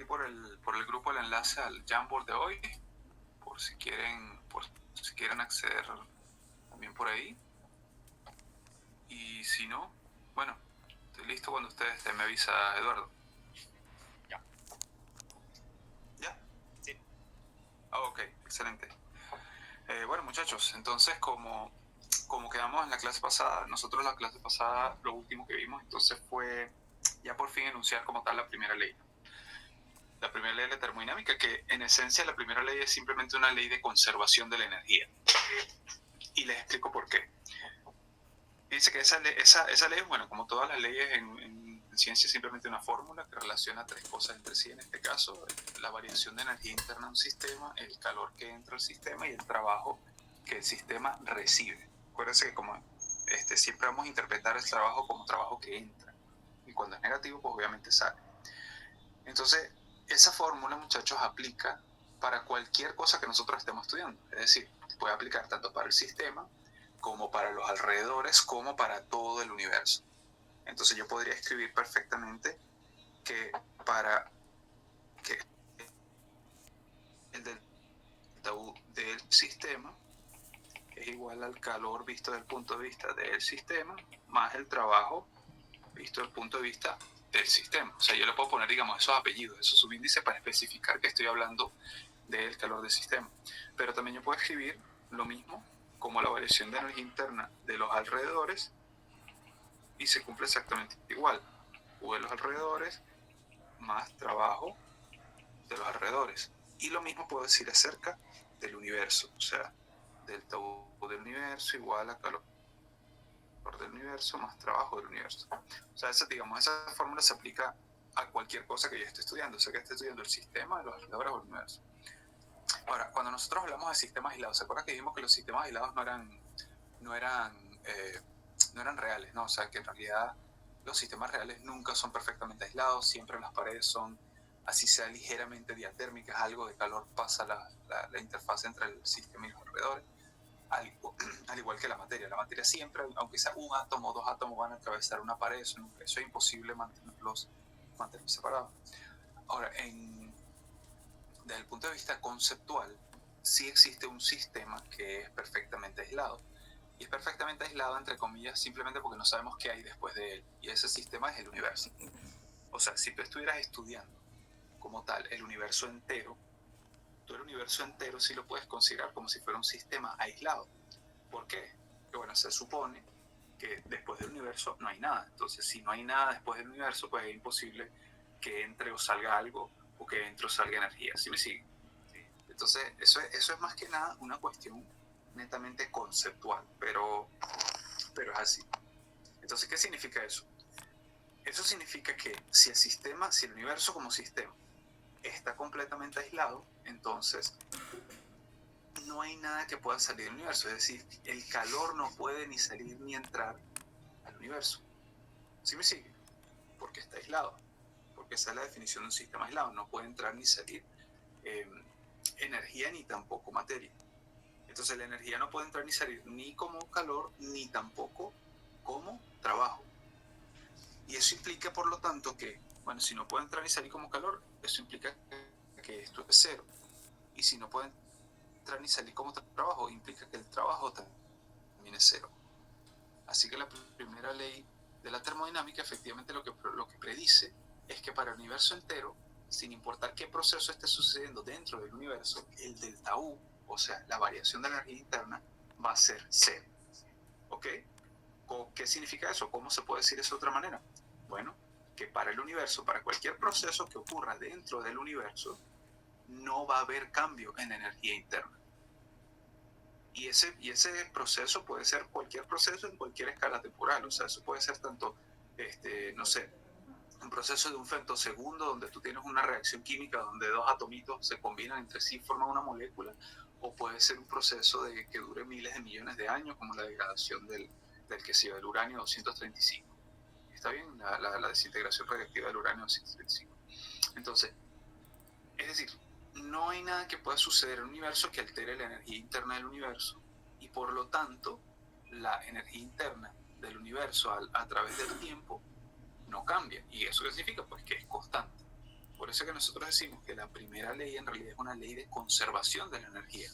por el grupo el enlace al Jamboard de hoy, por si quieren acceder también por ahí. Y si no, bueno, estoy listo cuando ustedes estén. Me avisa Eduardo. Ya. ¿Ya? Sí. Ok, excelente. Bueno, muchachos, entonces como quedamos en la clase pasada, nosotros la clase pasada lo último que vimos entonces fue ya por fin enunciar como tal la primera ley. La primera ley de la termodinámica, que en esencia la primera ley es simplemente una ley de conservación de la energía. Y les explico por qué. Dice que esa ley, bueno, como todas las leyes en ciencia, es simplemente una fórmula que relaciona tres cosas entre sí. En este caso, la variación de energía interna de un sistema, el calor que entra al sistema y el trabajo que el sistema recibe. Acuérdense que como siempre vamos a interpretar el trabajo como trabajo que entra. Y cuando es negativo, pues obviamente sale. Entonces, esa fórmula, muchachos, aplica para cualquier cosa que nosotros estemos estudiando. Es decir, puede aplicar tanto para el sistema, como para los alrededores, como para todo el universo. Entonces yo podría escribir perfectamente que para que el delta U del sistema es igual al calor visto desde el punto de vista del sistema, más el trabajo visto desde el punto de vista del sistema. O sea, yo le puedo poner, digamos, esos apellidos, esos subíndices para especificar que estoy hablando del calor del sistema. Pero también yo puedo escribir lo mismo como la variación de energía interna de los alrededores y se cumple exactamente igual. U de los alrededores más trabajo de los alrededores. Y lo mismo puedo decir acerca del universo. O sea, delta U del universo igual a calor del universo más trabajo del universo. O sea, esa fórmula se aplica a cualquier cosa que yo esté estudiando, o sea que esté estudiando el sistema, los alrededores o el universo. Ahora, cuando nosotros hablamos de sistemas aislados, ¿se acuerdan que dijimos que los sistemas aislados no eran, eh, no eran reales, ¿no? O sea, que en realidad los sistemas reales nunca son perfectamente aislados, siempre las paredes son, así sea ligeramente diatérmicas, algo de calor pasa la interfaz entre el sistema y los alrededores, al igual que la materia. La materia siempre, aunque sea un átomo o dos átomos, van a atravesar una pared, eso es imposible mantener separados. Ahora, desde el punto de vista conceptual, sí existe un sistema que es perfectamente aislado. Y es perfectamente aislado, entre comillas, simplemente porque no sabemos qué hay después de él. Y ese sistema es el universo. O sea, si tú estuvieras estudiando como tal el universo entero, tú el universo entero sí lo puedes considerar como si fuera un sistema aislado. ¿Por qué? Porque bueno, se supone que después del universo no hay nada. Entonces, si no hay nada después del universo, pues es imposible que entre o salga algo o que entre o salga energía. ¿Sí me sigue? Sí. Entonces, eso es más que nada una cuestión netamente conceptual, pero es así. Entonces, ¿qué significa eso? Eso significa que si el universo como sistema está completamente aislado, entonces no hay nada que pueda salir del universo. Es decir, el calor no puede ni salir ni entrar al universo. ¿Sí me sigue? Porque está aislado. Porque esa es la definición de un sistema aislado. No puede entrar ni salir eh, energía ni tampoco materia. Entonces la energía no puede entrar ni salir ni como calor ni tampoco como trabajo. Y eso implica, por lo tanto, que, bueno, si no puede entrar ni salir como calor, eso implica que esto es cero. Y si no puede entrar ni salir como trabajo, implica que el trabajo también es cero. Así que la primera ley de la termodinámica efectivamente lo que predice es que para el universo entero, sin importar qué proceso esté sucediendo dentro del universo, el delta U, o sea, la variación de la energía interna, va a ser cero. ¿Ok? ¿Qué significa eso? ¿Cómo se puede decir eso de otra manera? Bueno, que para el universo, para cualquier proceso que ocurra dentro del universo, no va a haber cambio en la energía interna. Y ese proceso puede ser cualquier proceso en cualquier escala temporal. O sea, eso puede ser tanto, no sé, un proceso de un femtosegundo donde tú tienes una reacción química donde dos atomitos se combinan entre sí y forman una molécula, o puede ser un proceso que dure miles de millones de años, como la degradación del uranio 235. ¿Está bien? La desintegración radiactiva del uranio 235. Entonces, es decir, no hay nada que pueda suceder en el universo que altere la energía interna del universo, y por lo tanto la energía interna del universo a través del tiempo no cambia. ¿Y eso qué significa? Pues que es constante. Por eso es que nosotros decimos que la primera ley en realidad es una ley de conservación de la energía.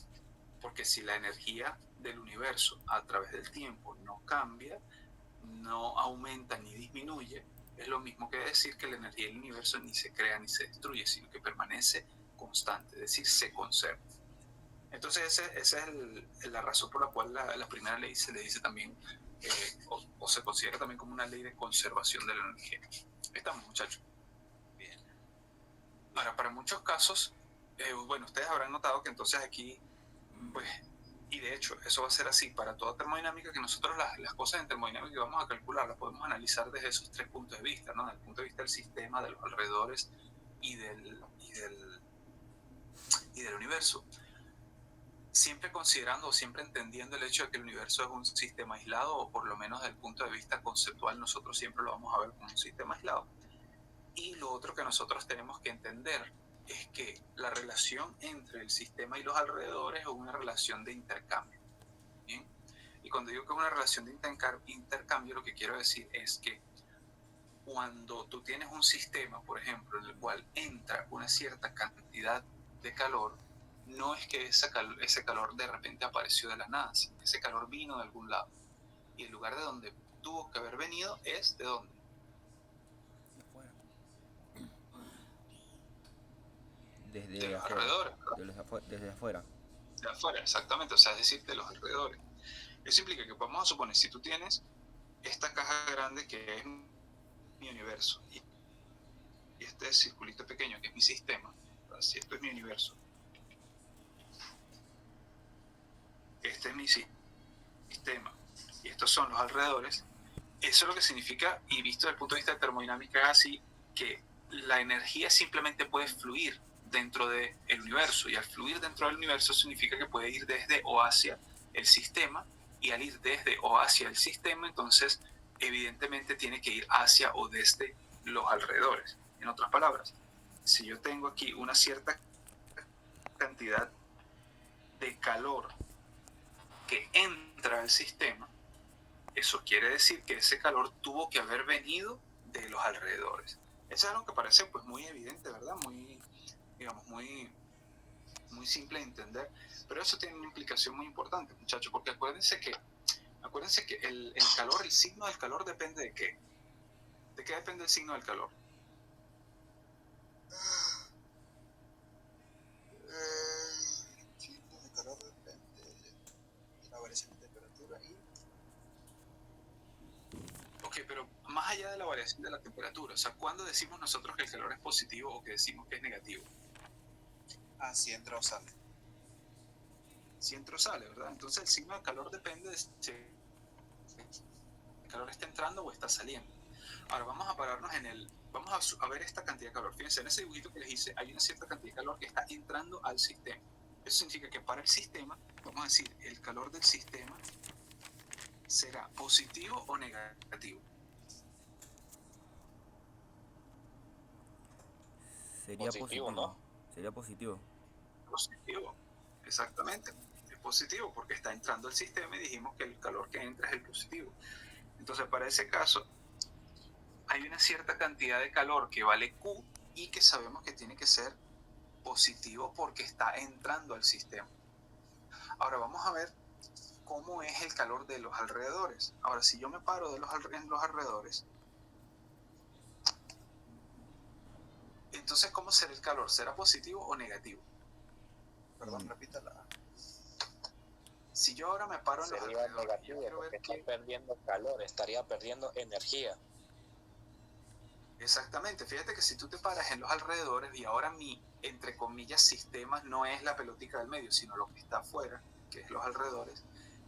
Porque si la energía del universo a través del tiempo no cambia, no aumenta ni disminuye, es lo mismo que decir que la energía del universo ni se crea ni se destruye, sino que permanece constante, es decir, se conserva. Entonces esa es la razón por la cual la primera ley se le dice también, o se considera también como una ley de conservación de la energía. Ahí estamos, muchachos. Bien. Ahora, para muchos casos, bueno, ustedes habrán notado que entonces aquí, pues, y de hecho, eso va a ser así para toda termodinámica, que nosotros las cosas en termodinámica que vamos a calcular las podemos analizar desde esos tres puntos de vista, ¿no? Desde el punto de vista del sistema, de los alrededores y del universo. Siempre considerando o siempre entendiendo el hecho de que el universo es un sistema aislado, o por lo menos desde el punto de vista conceptual nosotros siempre lo vamos a ver como un sistema aislado. Y lo otro que nosotros tenemos que entender es que la relación entre el sistema y los alrededores es una relación de intercambio. ¿Bien? Y cuando digo que es una relación de intercambio, lo que quiero decir es que cuando tú tienes un sistema, por ejemplo, en el cual entra una cierta cantidad de calor, no es que ese calor de repente apareció de la nada, sino que ese calor vino de algún lado. Y el lugar de donde tuvo que haber venido es ¿de dónde? De afuera. De los alrededores, ¿verdad? Desde afuera. De afuera, exactamente, o sea, es decir, de los alrededores. Eso implica que vamos a suponer, si tú tienes esta caja grande que es mi universo, y este circulito pequeño que es mi sistema, si esto es mi universo, este es mi sistema, y estos son los alrededores, eso es lo que significa, y visto desde el punto de vista de termodinámica, es así, que la energía simplemente puede fluir dentro del universo, y al fluir dentro del universo significa que puede ir desde o hacia el sistema, y al ir desde o hacia el sistema, entonces evidentemente tiene que ir hacia o desde los alrededores. En otras palabras, si yo tengo aquí una cierta cantidad de calor que entra al sistema, eso quiere decir que ese calor tuvo que haber venido de los alrededores. Eso es algo que parece pues muy evidente, ¿verdad? Muy, digamos, muy simple de entender, pero eso tiene una implicación muy importante, muchachos, porque acuérdense que el calor, el signo del calor depende de qué. ¿De qué depende el signo del calor? El signo de calor depende de la variación de temperatura y... Ok, pero más allá de la variación de la temperatura, o sea, ¿cuándo decimos nosotros que el calor es positivo o que decimos que es negativo? si entra o sale. Si entra o sale, ¿verdad? Entonces el signo de calor depende de si el calor está entrando o está saliendo. Ahora vamos a pararnos vamos a ver esta cantidad de calor. Fíjense, en ese dibujito que les hice hay una cierta cantidad de calor que está entrando al sistema. Eso significa que para el sistema, vamos a decir, el calor del sistema será positivo o negativo. Sería positivo, ¿no? Sería positivo. Positivo, exactamente. Es positivo porque está entrando al sistema y dijimos que el calor que entra es el positivo. Entonces, para ese caso, hay una cierta cantidad de calor que vale Q y que sabemos que tiene que ser positivo porque está entrando al sistema. Ahora vamos a ver cómo es el calor de los alrededores. Ahora, si yo me paro en los alrededores, entonces, ¿cómo será el calor? ¿Será positivo o negativo? Perdón, repítala. Si yo ahora me paro en los Sería alrededores, negativo porque está perdiendo calor, estaría perdiendo energía. Exactamente, fíjate que si tú te paras en los alrededores y ahora mi, entre comillas, sistema no es la pelotica del medio, sino lo que está afuera, que es los alrededores,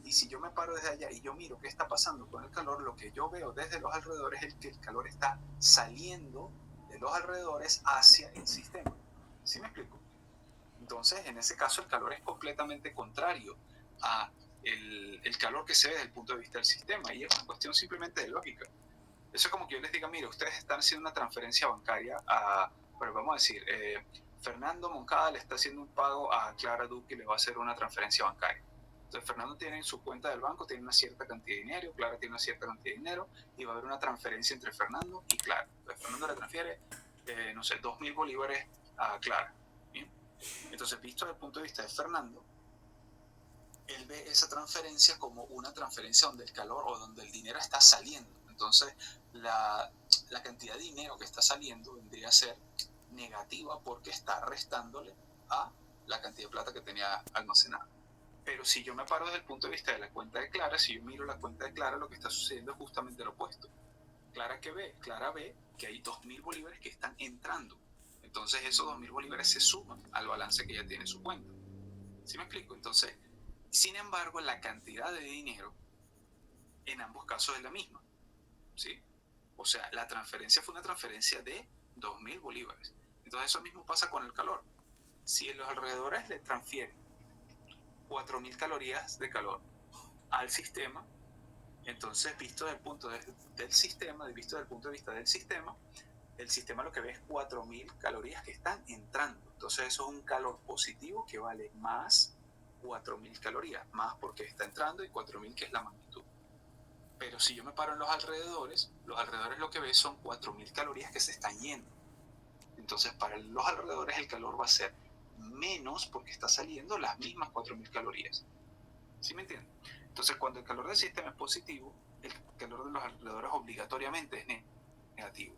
y si yo me paro desde allá y yo miro qué está pasando con el calor, lo que yo veo desde los alrededores es que el calor está saliendo de los alrededores hacia el sistema. ¿Sí me explico? Entonces, en ese caso, el calor es completamente contrario a el calor que se ve desde el punto de vista del sistema, y es una cuestión simplemente de lógica. Eso es como que yo les diga, mire, ustedes están haciendo una transferencia bancaria bueno, vamos a decir, Fernando Moncada le está haciendo un pago a Clara Duque y le va a hacer una transferencia bancaria. Entonces, Fernando tiene en su cuenta del banco, tiene una cierta cantidad de dinero, Clara tiene una cierta cantidad de dinero, y va a haber una transferencia entre Fernando y Clara. Entonces, Fernando le transfiere no sé, 2.000 bolívares a Clara. ¿Bien? Entonces, visto desde el punto de vista de Fernando, él ve esa transferencia como una transferencia donde el calor o donde el dinero está saliendo. Entonces, la cantidad de dinero que está saliendo vendría a ser negativa porque está restándole a la cantidad de plata que tenía almacenada. Pero si yo me paro desde el punto de vista de la cuenta de Clara, si yo miro la cuenta de Clara, lo que está sucediendo es justamente lo opuesto. Clara ve que hay 2.000 bolívares que están entrando. Entonces esos 2.000 bolívares se suman al balance que ella tiene en su cuenta. ¿Sí me explico? Entonces, sin embargo, la cantidad de dinero en ambos casos es la misma. ¿Sí? O sea, la transferencia fue una transferencia de 2.000 bolívares. Entonces eso mismo pasa con el calor. Si en los alrededores le transfieren 4.000 calorías de calor al sistema, entonces visto desde el punto del sistema, visto desde el punto de vista del sistema, el sistema lo que ve es 4.000 calorías que están entrando. Entonces eso es un calor positivo que vale más 4.000 calorías, más porque está entrando y 4.000 que es la magnitud. Pero si yo me paro en los alrededores lo que ves son 4.000 calorías que se están yendo. Entonces para los alrededores el calor va a ser menos porque está saliendo las mismas 4.000 calorías. ¿Sí me entienden? Entonces cuando el calor del sistema es positivo, el calor de los alrededores obligatoriamente es negativo.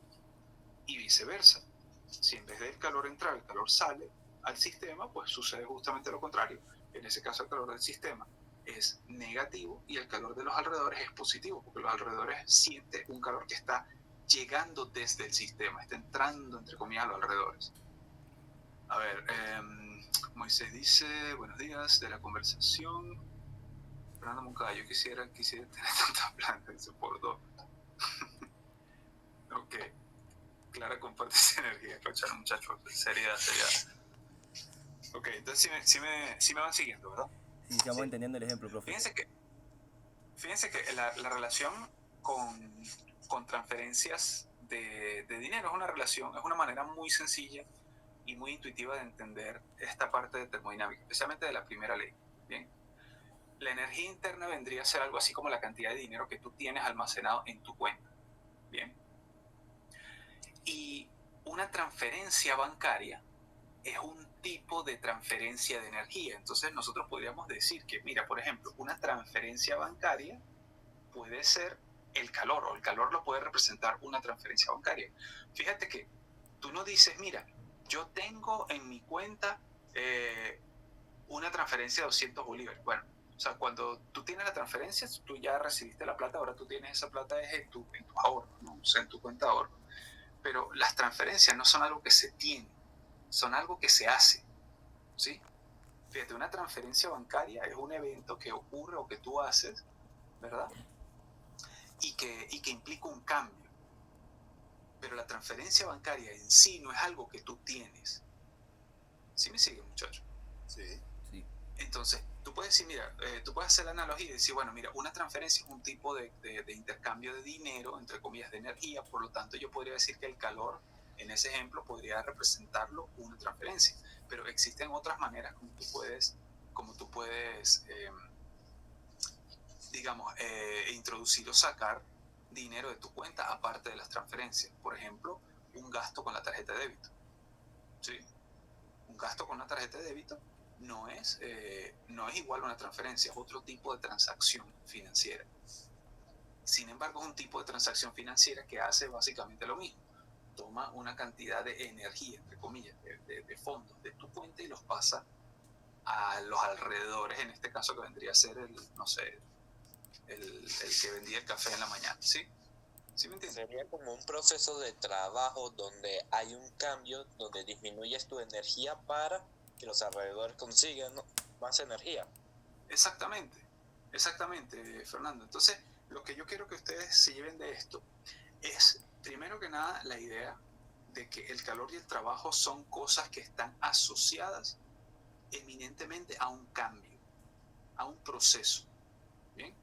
Y viceversa. Si en vez del calor entrar, el calor sale al sistema, pues sucede justamente lo contrario. En ese caso el calor del sistema es negativo y el calor de los alrededores es positivo, porque los alrededores sienten un calor que está llegando desde el sistema, está entrando entre comillas a los alrededores. A ver, Moisés dice, buenos días, de la conversación. Fernando Moncada, yo quisiera tener tantas plantas, dice por dos. Ok. Clara comparte esa energía, escuchar muchachos, seriedad. Ok, entonces sí me van siguiendo, ¿verdad? Sí, estamos entendiendo el ejemplo, profe. Fíjense que la relación con transferencias de dinero es una manera muy sencilla y muy intuitiva de entender esta parte de termodinámica, especialmente de la primera ley. Bien, la energía interna vendría a ser algo así como la cantidad de dinero que tú tienes almacenado en tu cuenta. Bien, y una transferencia bancaria es un tipo de transferencia de energía. Entonces nosotros podríamos decir que, mira, por ejemplo, una transferencia bancaria puede ser el calor, o el calor lo puede representar una transferencia bancaria. Fíjate que tú no dices, mira, yo tengo en mi cuenta una transferencia de 200 bolívares. Bueno, o sea, cuando tú tienes la transferencia, tú ya recibiste la plata, ahora tú tienes esa plata en tus ahorros, ¿no? O sea, en tu cuenta de ahorro. Pero las transferencias no son algo que se tiene, son algo que se hace, ¿sí? Fíjate, una transferencia bancaria es un evento que ocurre o que tú haces, ¿verdad? Y que implica un cambio. Pero la transferencia bancaria en sí no es algo que tú tienes. ¿Sí me sigue, muchacho? Sí. Sí. Entonces, tú puedes decir, mira, tú puedes hacer la analogía y decir, bueno, mira, una transferencia es un tipo de intercambio de dinero, entre comillas, de energía, por lo tanto yo podría decir que el calor, en ese ejemplo, podría representarlo una transferencia, pero existen otras maneras como tú puedes digamos, introducir o sacar dinero de tu cuenta aparte de las transferencias. Por ejemplo, un gasto con la tarjeta de débito. ¿Sí? Un gasto con una tarjeta de débito no es igual a una transferencia, es otro tipo de transacción financiera. Sin embargo, es un tipo de transacción financiera que hace básicamente lo mismo. Toma una cantidad de energía, entre comillas, de fondos de tu cuenta y los pasa a los alrededores, en este caso que vendría a ser el que vendía el café en la mañana, ¿sí? ¿Sí me entiendes? Sería como un proceso de trabajo donde hay un cambio, donde disminuyes tu energía para que los alrededores consigan, ¿no?, más energía. Exactamente, Fernando. Entonces, lo que yo quiero que ustedes se lleven de esto es, primero que nada, la idea de que el calor y el trabajo son cosas que están asociadas eminentemente a un cambio, a un proceso, ¿bien?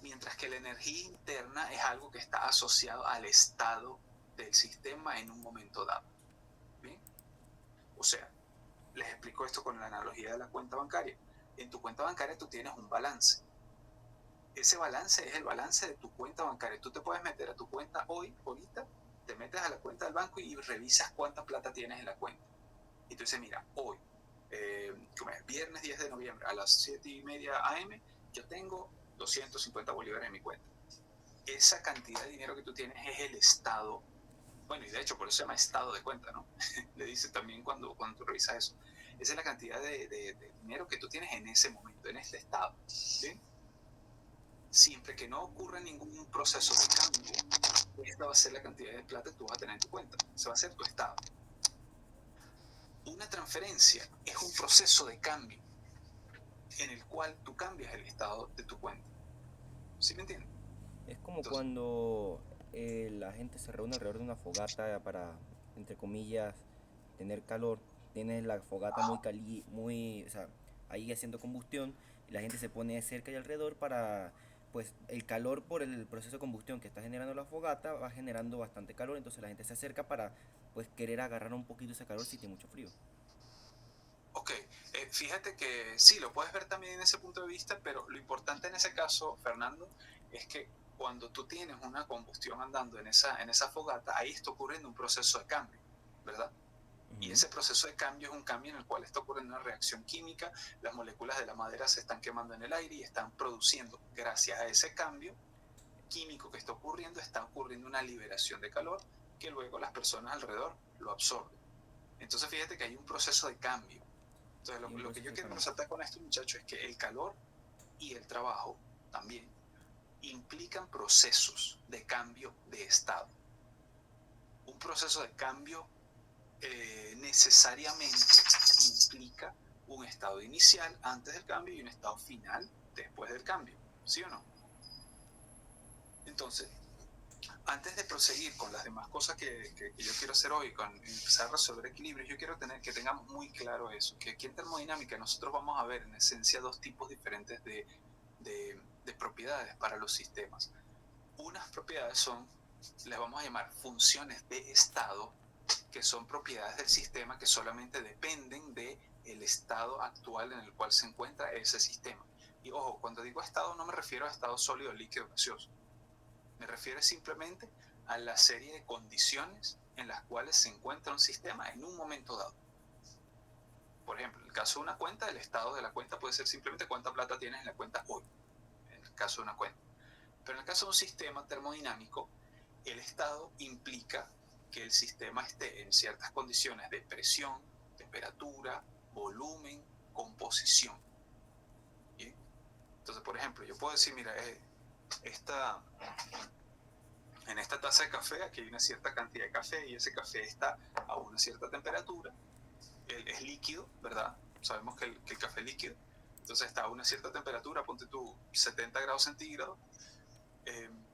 Mientras que la energía interna es algo que está asociado al estado del sistema en un momento dado, ¿bien? O sea, les explico esto con la analogía de la cuenta bancaria. En tu cuenta bancaria tú tienes un balance. Ese balance es el balance de tu cuenta bancaria. Tú te puedes meter a tu cuenta ahorita, te metes a la cuenta del banco y revisas cuánta plata tienes en la cuenta. Y tú dices, mira, hoy, como es viernes 10 de noviembre a las 7:30 AM, yo tengo 250 bolívares en mi cuenta. Esa cantidad de dinero que tú tienes es el estado, bueno, y de hecho por eso se llama estado de cuenta, ¿no? Le dice también cuando tú revisas eso. Esa es la cantidad de dinero que tú tienes en ese momento, en este estado, ¿sí? Siempre que no ocurra ningún proceso de cambio, esta va a ser la cantidad de plata que tú vas a tener en tu cuenta. Ese va a ser tu estado. Una transferencia es un proceso de cambio en el cual tú cambias el estado de tu cuenta. ¿Sí me entiendes? Es como Entonces, cuando la gente se reúne alrededor de una fogata para, entre comillas, tener calor. Tienes la fogata muy, o sea, ahí haciendo combustión y la gente se pone cerca y alrededor para, pues, el calor por el proceso de combustión que está generando la fogata va generando bastante calor, entonces la gente se acerca para, pues, querer agarrar un poquito ese calor si tiene mucho frío. ok, fíjate que sí, lo puedes ver también en ese punto de vista, pero lo importante en ese caso, Fernando, es que cuando tú tienes una combustión andando en esa fogata, ahí está ocurriendo un proceso de cambio, ¿verdad? Y Ujú. ese proceso de cambio es un cambio en el cual está ocurriendo una reacción química, las moléculas de la madera se están quemando en el aire y están produciendo, gracias a ese cambio químico que está ocurriendo, está ocurriendo una liberación de calor que luego las personas alrededor lo absorben. Entonces fíjate que hay un proceso de cambio. Entonces Sí, un lo que proceso yo de quiero cambio. resaltar con esto, muchachos, es que el calor y el trabajo también implican procesos de cambio de estado. Un proceso de cambio necesariamente implica un estado inicial antes del cambio y un estado final después del cambio, ¿sí o no? Entonces, antes de proseguir con las demás cosas que yo quiero hacer hoy, con empezar a resolver equilibrios, yo quiero que tengamos muy claro eso, que aquí en termodinámica nosotros vamos a ver en esencia dos tipos diferentes de propiedades para los sistemas. Unas propiedades son, les vamos a llamar funciones de estado, que son propiedades del sistema que solamente dependen del estado actual en el cual se encuentra ese sistema. Y ojo, cuando digo estado no me refiero a estado sólido, líquido, gaseoso. Me refiero simplemente a la serie de condiciones en las cuales se encuentra un sistema en un momento dado. Por ejemplo, en el caso de una cuenta, el estado de la cuenta puede ser simplemente cuánta plata tienes en la cuenta hoy, en el caso de una cuenta. Pero en el caso de un sistema termodinámico, el estado implica que el sistema esté en ciertas condiciones de presión, temperatura, volumen, composición. ¿Bien? Entonces, por ejemplo, yo puedo decir, mira, esta, en esta taza de café aquí hay una cierta cantidad de café y ese café está a una cierta temperatura, es líquido, ¿verdad? Sabemos que el café es líquido, entonces está a una cierta temperatura, ponte tú 70 grados centígrados,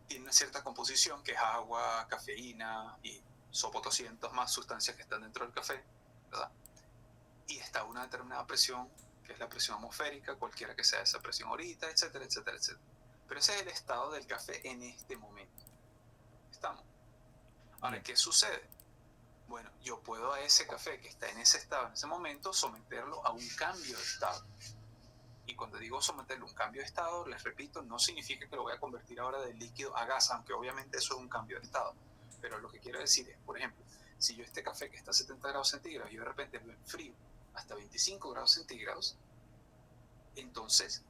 tiene una cierta composición que es agua, cafeína y sopotoscientos más sustancias que están dentro del café, ¿verdad? Y está a una determinada presión, que es la presión atmosférica, cualquiera que sea esa presión ahorita, etcétera, etcétera, etcétera. Pero ese es el estado del café en este momento. ¿Estamos? Ahora, Bien. ¿qué sucede? Bueno, yo puedo a ese café que está en ese estado, en ese momento, someterlo a un cambio de estado. Y cuando digo someterlo a un cambio de estado, les repito, no significa que lo voy a convertir ahora de líquido a gas, aunque obviamente eso es un cambio de estado. Pero lo que quiero decir es, por ejemplo, si yo este café que está a 70 grados centígrados, yo de repente lo enfrío hasta 25 grados centígrados, entonces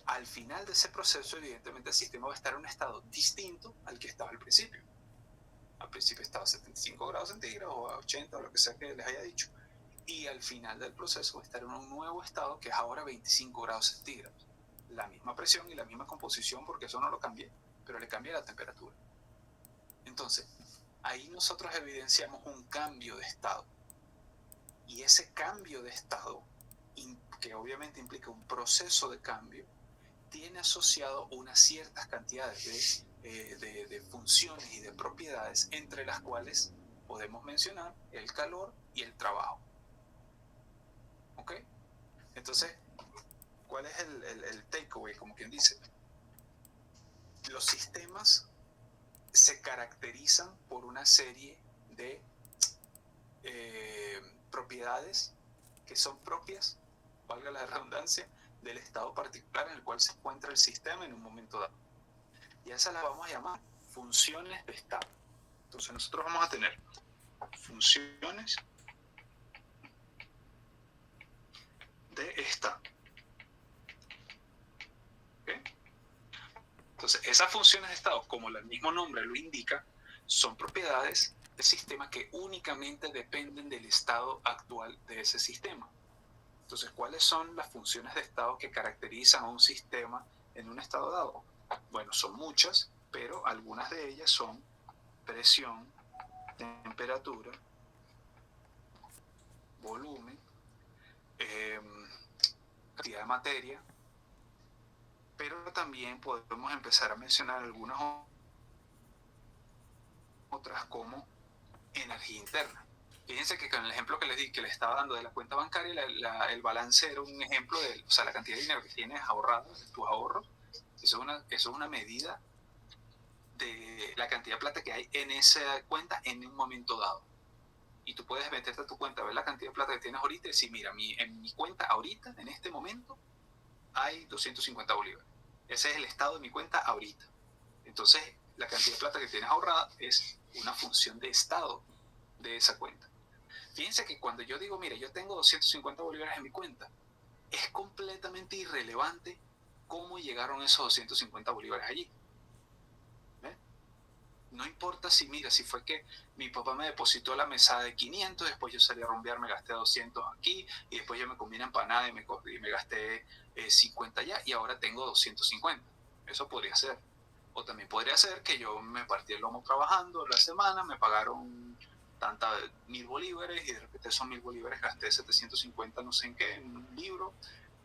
al final de ese proceso, evidentemente el sistema va a estar en un estado distinto al que estaba al principio. Al principio estaba a 75 grados centígrados o a 80 o lo que sea que les haya dicho. Y al final del proceso va a estar en un nuevo estado que es ahora 25 grados centígrados. La misma presión y la misma composición porque eso no lo cambié, pero le cambié la temperatura. Entonces, ahí nosotros evidenciamos un cambio de estado. Y ese cambio de estado, que obviamente implica un proceso de cambio, tiene asociado unas ciertas cantidades de funciones y de propiedades, entre las cuales podemos mencionar el calor y el trabajo. ¿Ok? Entonces, ¿cuál es el takeaway, como quien dice? Los sistemas se caracterizan por una serie de propiedades que son propias, valga la redundancia, del estado particular en el cual se encuentra el sistema en un momento dado. Y a esas las vamos a llamar funciones de estado. Entonces nosotros vamos a tener funciones de estado. ¿Okay? Entonces esas funciones de estado, como el mismo nombre lo indica, son propiedades del sistema que únicamente dependen del estado actual de ese sistema. Entonces, ¿cuáles son las funciones de estado que caracterizan a un sistema en un estado dado? Bueno, son muchas, pero algunas de ellas son presión, temperatura, volumen, cantidad de materia, pero también podemos empezar a mencionar algunas otras como energía interna. Fíjense que con el ejemplo que les di, que les estaba dando de la cuenta bancaria, el balance era un ejemplo de, o sea, la cantidad de dinero que tienes ahorrado, tus ahorros. Eso es una medida de la cantidad de plata que hay en esa cuenta en un momento dado. Y tú puedes meterte a tu cuenta, ver la cantidad de plata que tienes ahorita y decir, mira, en mi cuenta ahorita, en este momento, hay 250 bolívares. Ese es el estado de mi cuenta ahorita. Entonces, la cantidad de plata que tienes ahorrada es una función de estado de esa cuenta. Fíjense que cuando yo digo, mira, yo tengo 250 bolívares en mi cuenta, es completamente irrelevante cómo llegaron esos 250 bolívares allí. ¿Ves? No importa si, mira, si fue que mi papá me depositó la mesada de 500, después yo salí a rumbear, me gasté 200 aquí, y después yo me comí una empanada y me gasté 50 allá, y ahora tengo 250. Eso podría ser. O también podría ser que yo me partí el lomo trabajando la semana, me pagaron 1000 bolívares y de repente esos 1000 bolívares gasté 750 no sé en qué, en un libro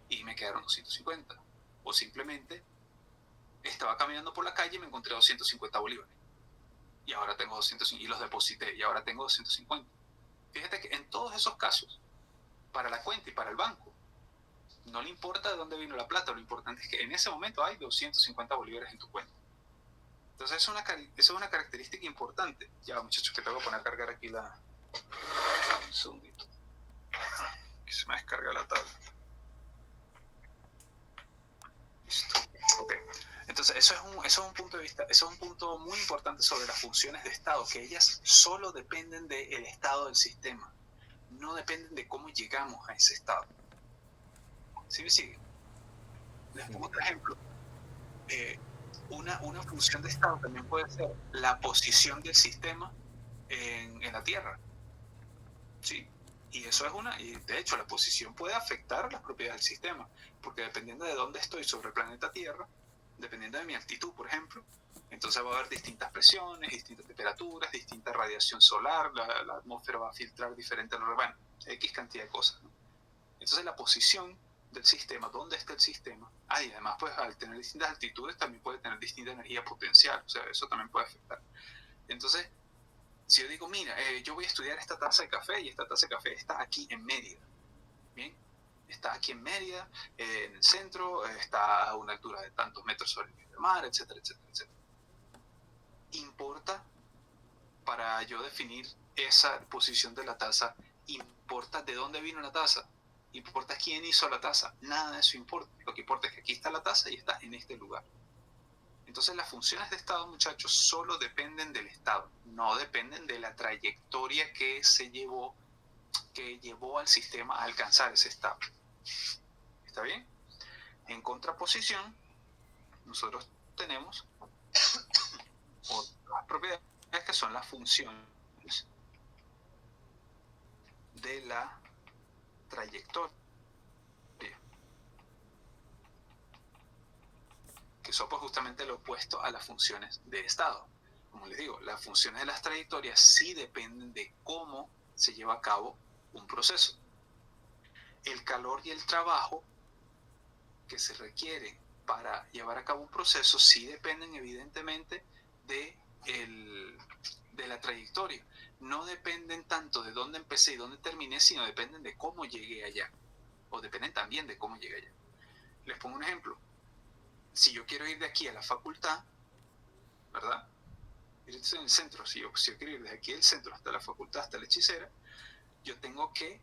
y me quedaron 250. O simplemente estaba caminando por la calle y me encontré 250 bolívares y ahora tengo 250 y los deposité y ahora tengo 250. Fíjate que en todos esos casos, para la cuenta y para el banco, no le importa de dónde vino la plata, lo importante es que en ese momento hay 250 bolívares en tu cuenta. Entonces eso es una característica importante. Ya, muchachos, que tengo que poner a cargar aquí un segundito. Que se me descarga la tabla. Listo. Ok. Entonces eso es un punto de vista, eso es un punto muy importante sobre las funciones de estado, que ellas solo dependen del estado del sistema, no dependen de cómo llegamos a ese estado. ¿Sí me sigue? Les pongo otro ejemplo. Una función de estado también puede ser la posición del sistema en la Tierra. ¿Sí? Y eso es y de hecho la posición puede afectar las propiedades del sistema, porque dependiendo de dónde estoy sobre el planeta Tierra, dependiendo de mi altitud, por ejemplo, entonces va a haber distintas presiones, distintas temperaturas, distinta radiación solar, la atmósfera va a filtrar diferente, bueno, X cantidad de cosas, ¿no? Entonces la posición del sistema, dónde está el sistema, y además pues al tener distintas altitudes también puede tener distinta energía potencial, o sea, eso también puede afectar. Entonces, si yo digo, mira, yo voy a estudiar esta taza de café y esta taza de café está aquí en Mérida, ¿bien? Está aquí en Mérida, en el centro, está a una altura de tantos metros sobre el nivel del mar, etcétera, etcétera, etcétera. Importa, para yo definir esa posición de la taza, importa de dónde vino la taza, importa quién hizo la taza, nada de eso importa. Lo que importa es que aquí está la taza y está en este lugar. Entonces las funciones de estado, muchachos, solo dependen del estado, no dependen de la trayectoria que llevó al sistema a alcanzar ese estado. ¿Está bien? En contraposición, nosotros tenemos otras propiedades que son las funciones de la trayectoria, que son pues justamente lo opuesto a las funciones de estado. Como les digo, las funciones de las trayectorias sí dependen de cómo se lleva a cabo un proceso. El calor y el trabajo que se requiere para llevar a cabo un proceso sí dependen evidentemente de la trayectoria. No dependen tanto de dónde empecé y dónde terminé, sino dependen de cómo llegué allá. O dependen también de cómo llegué allá. Les pongo un ejemplo. Si yo quiero ir de aquí a la facultad, ¿verdad? Estoy en el centro. Si yo quiero ir desde aquí al centro hasta la facultad, hasta la hechicera, yo tengo que,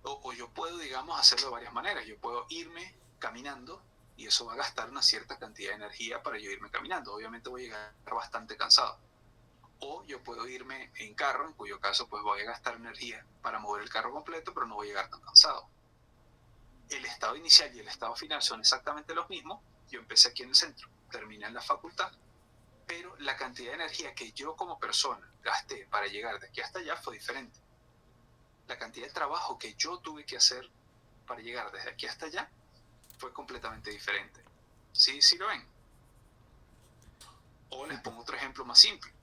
o yo puedo, digamos, hacerlo de varias maneras. Yo puedo irme caminando y eso va a gastar una cierta cantidad de energía para yo irme caminando. Obviamente voy a llegar bastante cansado. O yo puedo irme en carro, en cuyo caso pues voy a gastar energía para mover el carro completo, pero no voy a llegar tan cansado. El estado inicial y el estado final son exactamente los mismos. Yo empecé aquí en el centro, terminé en la facultad, pero la cantidad de energía que yo como persona gasté para llegar de aquí hasta allá fue diferente. La cantidad de trabajo que yo tuve que hacer para llegar desde aquí hasta allá fue completamente diferente. ¿Sí, sí lo ven? O les pongo otro ejemplo más simple.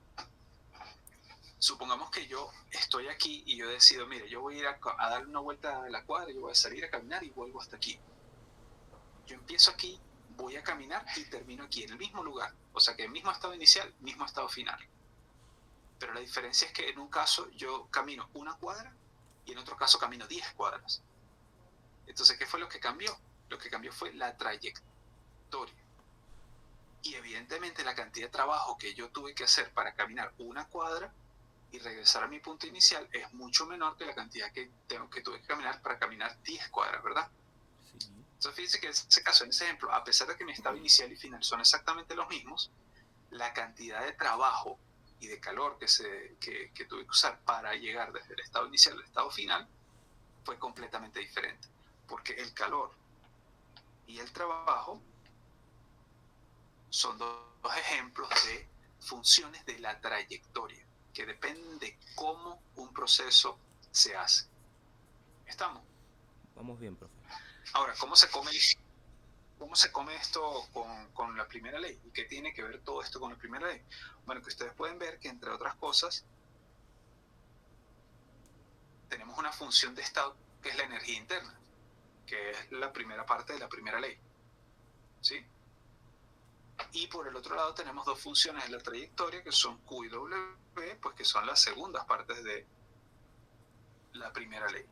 Supongamos que yo estoy aquí y yo decido, mire, yo voy a ir a dar una vuelta a la cuadra, yo voy a salir a caminar y vuelvo hasta aquí. Yo empiezo aquí, voy a caminar y termino aquí, en el mismo lugar. O sea que el mismo estado inicial, mismo estado final. Pero la diferencia es que en un caso yo camino una cuadra y en otro caso camino 10 cuadras. Entonces, ¿qué fue lo que cambió? Lo que cambió fue la trayectoria. Y evidentemente la cantidad de trabajo que yo tuve que hacer para caminar una cuadra y regresar a mi punto inicial es mucho menor que la cantidad que tuve que caminar para caminar 10 cuadras, ¿verdad? Sí. Entonces fíjense que en ese caso, en ese ejemplo, a pesar de que mi estado inicial y final son exactamente los mismos, la cantidad de trabajo y de calor que tuve que usar para llegar desde el estado inicial al estado final fue completamente diferente. Porque el calor y el trabajo son dos ejemplos de funciones de la trayectoria, que dependen de cómo un proceso se hace. ¿Estamos? Vamos bien, profe. Ahora, ¿cómo se come esto con la primera ley? ¿Y qué tiene que ver todo esto con la primera ley? Bueno, que ustedes pueden ver que, entre otras cosas, tenemos una función de estado que es la energía interna, que es la primera parte de la primera ley. ¿Sí? Y por el otro lado tenemos dos funciones de la trayectoria, que son Q y W, pues que son las segundas partes de la primera ley.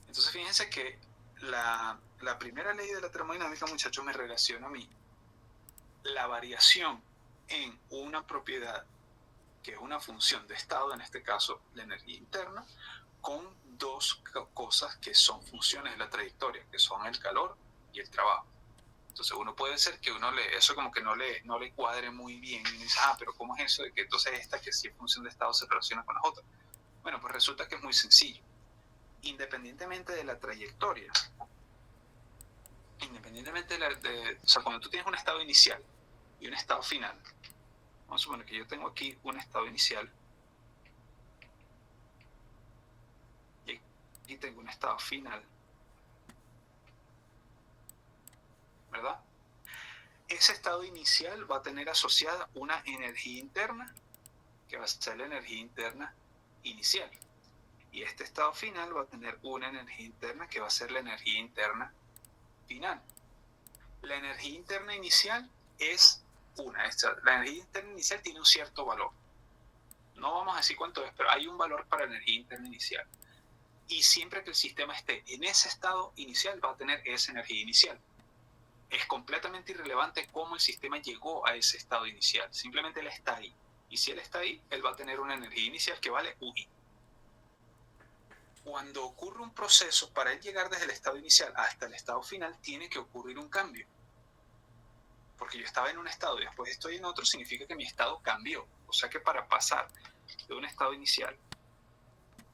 Entonces fíjense que la primera ley de la termodinámica, muchachos, me relaciona a mí la variación en una propiedad que es una función de estado, en este caso la energía interna, con dos cosas que son funciones de la trayectoria, que son el calor y el trabajo. Entonces uno puede ser que eso como que no le cuadre muy bien y dice, pero ¿cómo es eso de que entonces esta que sí es función de estado se relaciona con las otras? Bueno, pues resulta que es muy sencillo. Independientemente de la trayectoria, o sea, cuando tú tienes un estado inicial y un estado final, vamos a suponer que yo tengo aquí un estado inicial y aquí tengo un estado final, ¿verdad? Ese estado inicial va a tener asociada una energía interna, que va a ser la energía interna inicial. Y este estado final va a tener una energía interna que va a ser la energía interna final. La energía interna inicial es la energía interna inicial tiene un cierto valor. No vamos a decir cuánto es, pero hay un valor para la energía interna inicial. Y siempre que el sistema esté en ese estado inicial, va a tener esa energía inicial. Es completamente irrelevante cómo el sistema llegó a ese estado inicial. Simplemente él está ahí. Y si él está ahí, él va a tener una energía inicial que vale UI. Cuando ocurre un proceso, para él llegar desde el estado inicial hasta el estado final, tiene que ocurrir un cambio. Porque yo estaba en un estado y después estoy en otro, significa que mi estado cambió. O sea que para pasar de un estado inicial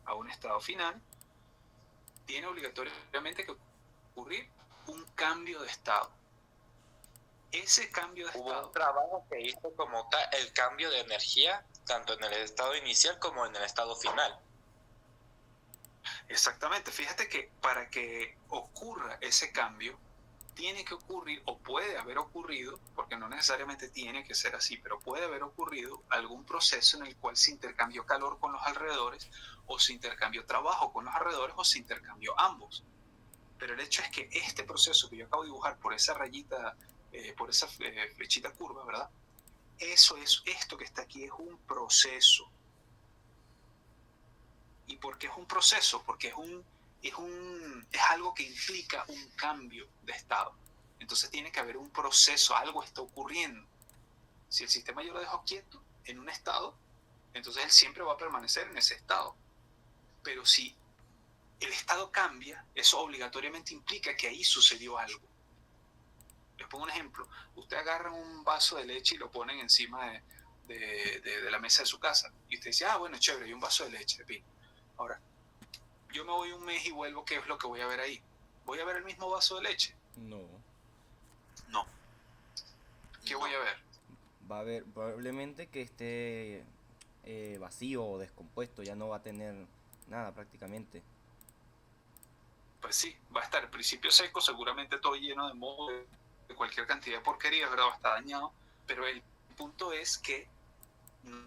a un estado final, tiene obligatoriamente que ocurrir un cambio de estado. Ese cambio de Hubo estado... un trabajo que hizo como tal el cambio de energía, tanto en el estado inicial como en el estado final. Exactamente, fíjate que para que ocurra ese cambio, tiene que ocurrir o puede haber ocurrido, porque no necesariamente tiene que ser así, pero puede haber ocurrido algún proceso en el cual se intercambió calor con los alrededores, o se intercambió trabajo con los alrededores, o se intercambió ambos. Pero el hecho es que este proceso que yo acabo de dibujar por esa rayita, por esa flechita curva, ¿verdad? Esto que está aquí es un proceso. ¿Y por qué es un proceso? Porque es algo que implica un cambio de estado. Entonces tiene que haber un proceso, algo está ocurriendo. Si el sistema yo lo dejo quieto en un estado, entonces él siempre va a permanecer en ese estado. Pero si el estado cambia, eso obligatoriamente implica que ahí sucedió algo. Les pongo un ejemplo. Usted agarra un vaso de leche y lo ponen encima de la mesa de su casa. Y usted dice, ah, bueno, chévere, hay un vaso de leche. Pin. Ahora, yo me voy un mes y vuelvo, ¿qué es lo que voy a ver ahí? ¿Voy a ver el mismo vaso de leche? No. No. ¿Qué voy a ver? Va a haber probablemente que esté vacío o descompuesto, ya no va a tener nada prácticamente. Pues sí, va a estar al principio seco, seguramente todo lleno de moho, de cualquier cantidad de porquería, ¿verdad? Va a estar dañado, pero el punto es que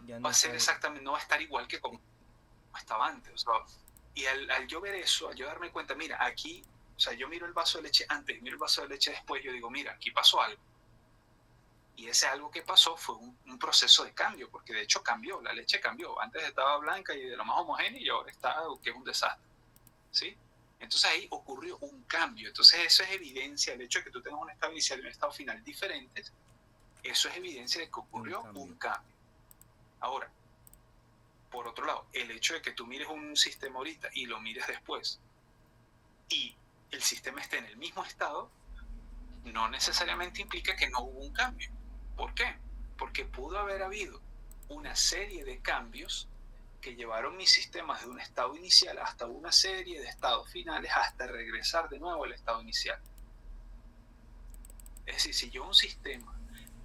Ya va no a ser está- exactamente, no va a estar igual que como estaba antes. O sea, y al yo ver eso, al yo darme cuenta, mira, aquí, o sea, yo miro el vaso de leche antes, miro el vaso de leche después, yo digo, mira, aquí pasó algo. Y ese algo que pasó fue un proceso de cambio, porque de hecho cambió, la leche cambió. Antes estaba blanca y de lo más homogénea y ahora está, que es un desastre. ¿Sí? Entonces ahí ocurrió un cambio. Entonces eso es evidencia, el hecho de que tú tengas un estado inicial y un estado final diferentes, eso es evidencia de que ocurrió un cambio. Ahora, por otro lado, el hecho de que tú mires un sistema ahorita y lo mires después y el sistema esté en el mismo estado, no necesariamente implica que no hubo un cambio. ¿Por qué? Porque pudo haber habido una serie de cambios que llevaron mis sistemas de un estado inicial hasta una serie de estados finales hasta regresar de nuevo al estado inicial. Es decir, si yo un sistema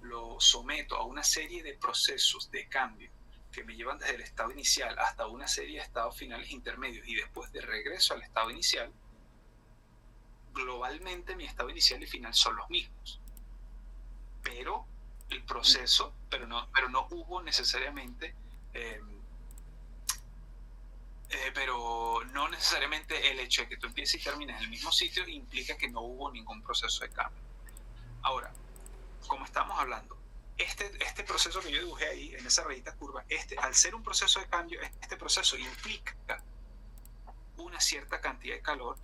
lo someto a una serie de procesos de cambio que me llevan desde el estado inicial hasta una serie de estados finales intermedios y después de regreso al estado inicial, globalmente mi estado inicial y final son los mismos. Pero el proceso, pero no hubo necesariamente, pero no necesariamente el hecho de que tú empieces y termines en el mismo sitio implica que no hubo ningún proceso de cambio. Ahora, como estamos hablando, este proceso que yo dibujé ahí en esa rayita curva, al ser un proceso de cambio, este proceso implica una cierta cantidad de calor,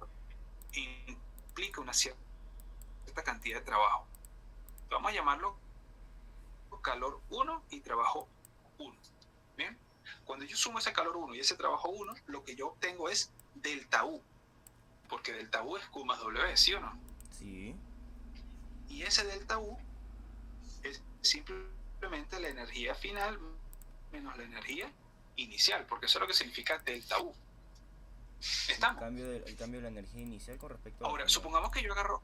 implica una cierta cantidad de trabajo. Vamos a llamarlo calor 1 y trabajo 1. ¿Bien? Cuando yo sumo ese calor 1 y ese trabajo 1, lo que yo obtengo es delta U, porque delta U es Q más W, ¿sí o no? Sí. Y ese delta U es simplemente la energía final menos la energía inicial, porque eso es lo que significa delta U. ¿Estamos? El cambio de la energía inicial con respecto a la Ahora, final. supongamos que yo agarro...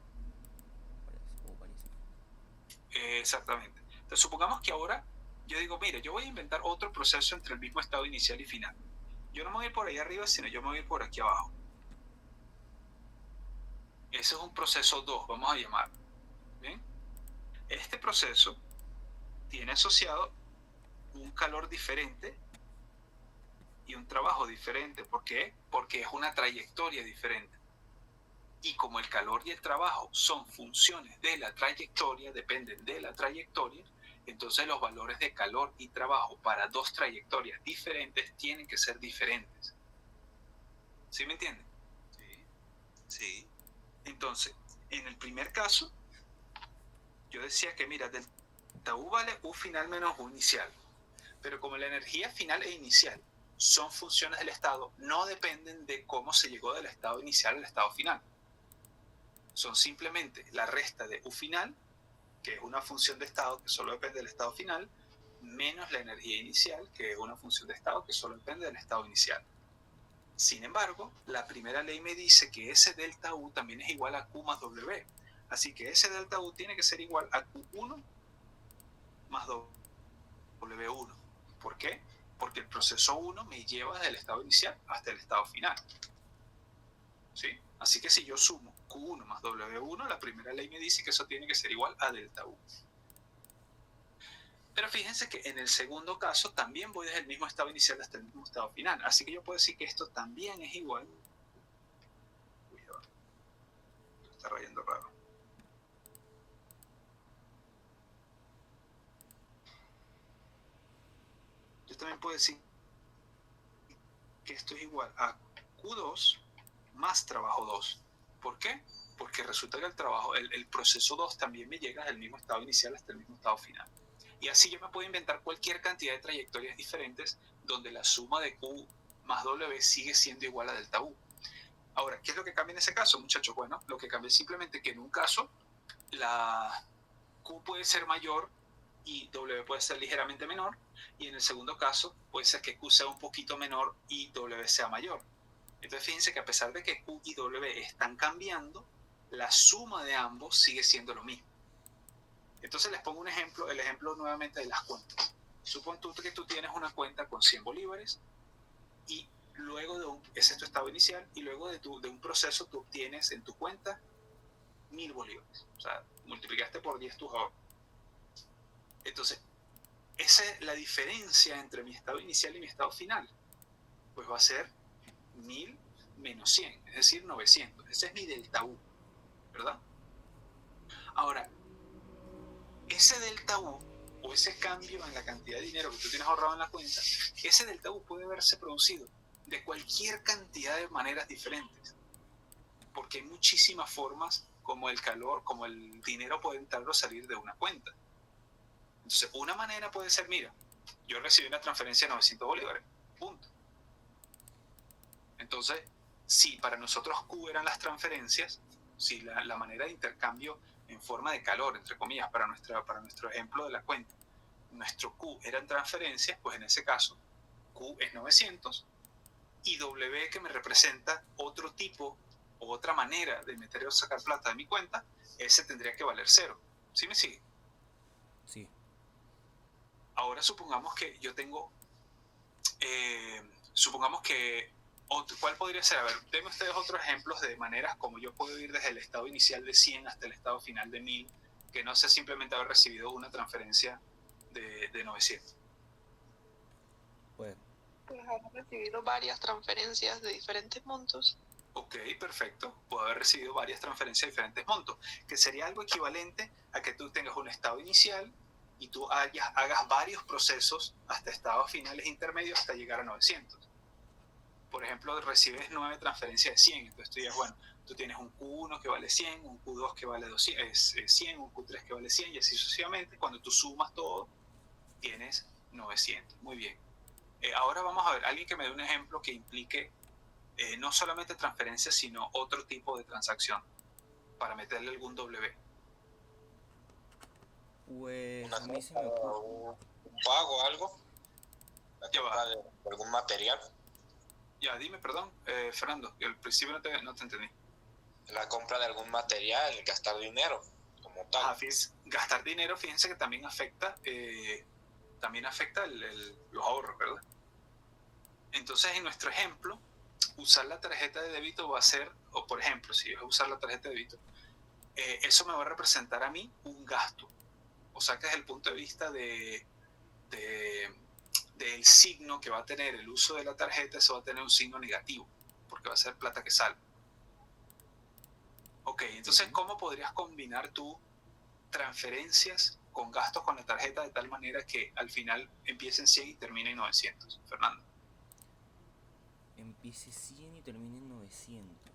exactamente. Entonces, supongamos que ahora yo digo, mire, yo voy a inventar otro proceso entre el mismo estado inicial y final. Yo no me voy a ir por ahí arriba, sino yo me voy a ir por aquí abajo. Ese es un proceso 2, vamos a llamarlo. ¿Bien? Este proceso tiene asociado un calor diferente y un trabajo diferente. ¿Por qué? Porque es una trayectoria diferente. Y como el calor y el trabajo son funciones de la trayectoria, dependen de la trayectoria, entonces los valores de calor y trabajo para dos trayectorias diferentes tienen que ser diferentes. ¿Sí me entienden? Sí. Sí. Entonces, en el primer caso, yo decía que, mira, delta U vale U final menos U inicial. Pero como la energía final e inicial son funciones del estado, no dependen de cómo se llegó del estado inicial al estado final. Son simplemente la resta de U final, que es una función de estado que solo depende del estado final, menos la energía inicial, que es una función de estado que solo depende del estado inicial. Sin embargo, la primera ley me dice que ese delta U también es igual a Q más W. Así que ese delta U tiene que ser igual a Q1 más W1. ¿Por qué? Porque el proceso 1 me lleva desde el estado inicial hasta el estado final. ¿Sí? Así que si yo sumo Q1 más W1, la primera ley me dice que eso tiene que ser igual a delta U. Pero fíjense que en el segundo caso también voy desde el mismo estado inicial hasta el mismo estado final. Así que yo puedo decir que esto también es igual. Uy, está rayando raro. Yo también puedo decir que esto es igual a Q2 más trabajo 2. ¿Por qué? Porque resulta que el proceso 2 también me llega del mismo estado inicial hasta el mismo estado final. Y así yo me puedo inventar cualquier cantidad de trayectorias diferentes donde la suma de Q más W sigue siendo igual a delta U. Ahora, ¿qué es lo que cambia en ese caso, muchachos? Bueno, lo que cambia es simplemente que en un caso la Q puede ser mayor y W puede ser ligeramente menor, y en el segundo caso puede ser que Q sea un poquito menor y W sea mayor. Entonces fíjense que a pesar de que Q y W están cambiando, la suma de ambos sigue siendo lo mismo. Entonces les pongo un ejemplo, el ejemplo nuevamente de las cuentas. Supón tú que tú tienes una cuenta con 100 bolívares y luego ese es tu estado inicial, y luego de un proceso tú obtienes en tu cuenta 1000 bolívares. O sea, multiplicaste por 10 tus ahorros. Entonces, esa es la diferencia entre mi estado inicial y mi estado final. Pues va a ser 1000 menos 100, es decir, 900. Ese es mi delta U, ¿verdad? Ahora, ese delta U o ese cambio en la cantidad de dinero que tú tienes ahorrado en la cuenta, ese delta U puede haberse producido de cualquier cantidad de maneras diferentes, porque hay muchísimas formas como el calor, como el dinero puede entrar o salir de una cuenta. Entonces, una manera puede ser, mira, yo recibí una transferencia de 900 bolívares, punto. Entonces, si para nosotros Q eran las transferencias, si la manera de intercambio en forma de calor, entre comillas, para nuestro ejemplo de la cuenta, nuestro Q eran transferencias, pues en ese caso Q es 900 y W, que me representa otro tipo o otra manera de meter o sacar plata de mi cuenta, ese tendría que valer 0. ¿Sí me sigue? Sí. Ahora supongamos que yo tengo, supongamos que, ¿cuál podría ser? A ver, denme ustedes otros ejemplos de maneras como yo puedo ir desde el estado inicial de 100 hasta el estado final de 1000, que no sea simplemente haber recibido una transferencia de 900. Pues, Pues haber recibido varias transferencias de diferentes montos. Ok, perfecto. Puedo haber recibido varias transferencias de diferentes montos, que sería algo equivalente a que tú tengas un estado inicial y tú hagas varios procesos hasta estados finales intermedios hasta llegar a 900. Por ejemplo, recibes 9 transferencias de 100, entonces tú dices, bueno, tú tienes un Q1 que vale 100, un Q2 que vale 100, un Q3 que vale 100 y así sucesivamente. Cuando tú sumas todo, tienes 900. Muy bien. Ahora vamos a ver, alguien que me dé un ejemplo que implique no solamente transferencias, sino otro tipo de transacción para meterle algún W. pues Una a mí se compra, me ocurre. un pago, algo. La Ya compra va. de algún material. Ya, dime, perdón, Fernando, que al principio no te entendí. La compra de algún material, gastar dinero, como tal. Ajá, gastar dinero, fíjense que también afecta, los ahorros, ¿verdad? Entonces, en nuestro ejemplo, usar la tarjeta de débito va a ser, o por ejemplo, si yo voy a usar la tarjeta de débito, eso me va a representar a mí un gasto. O sea que desde el punto de vista del signo que va a tener el uso de la tarjeta, eso va a tener un signo negativo, porque va a ser plata que sale. Ok, entonces, ¿cómo podrías combinar tú transferencias con gastos con la tarjeta de tal manera que al final empiece en 100 y termine en 900, Fernando? Empiece 100 y termine en 900.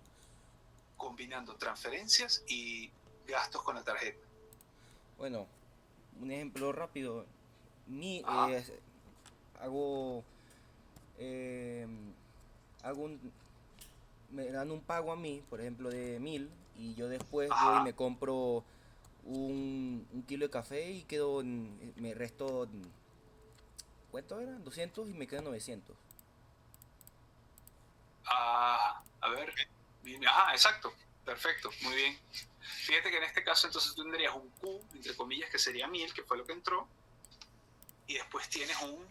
Combinando transferencias y gastos con la tarjeta. Bueno, un ejemplo rápido. Mi, Ajá. hago, eh, hago un, me dan un pago a mí, por ejemplo, de 1000, y yo después voy y Ajá. me compro un kilo de café y me resto, ¿cuánto era? 200 y me quedan 900. A ver. Ajá, exacto. Perfecto, muy bien. Fíjate que en este caso entonces tú tendrías un Q, entre comillas, que sería 1000, que fue lo que entró, y después tienes un...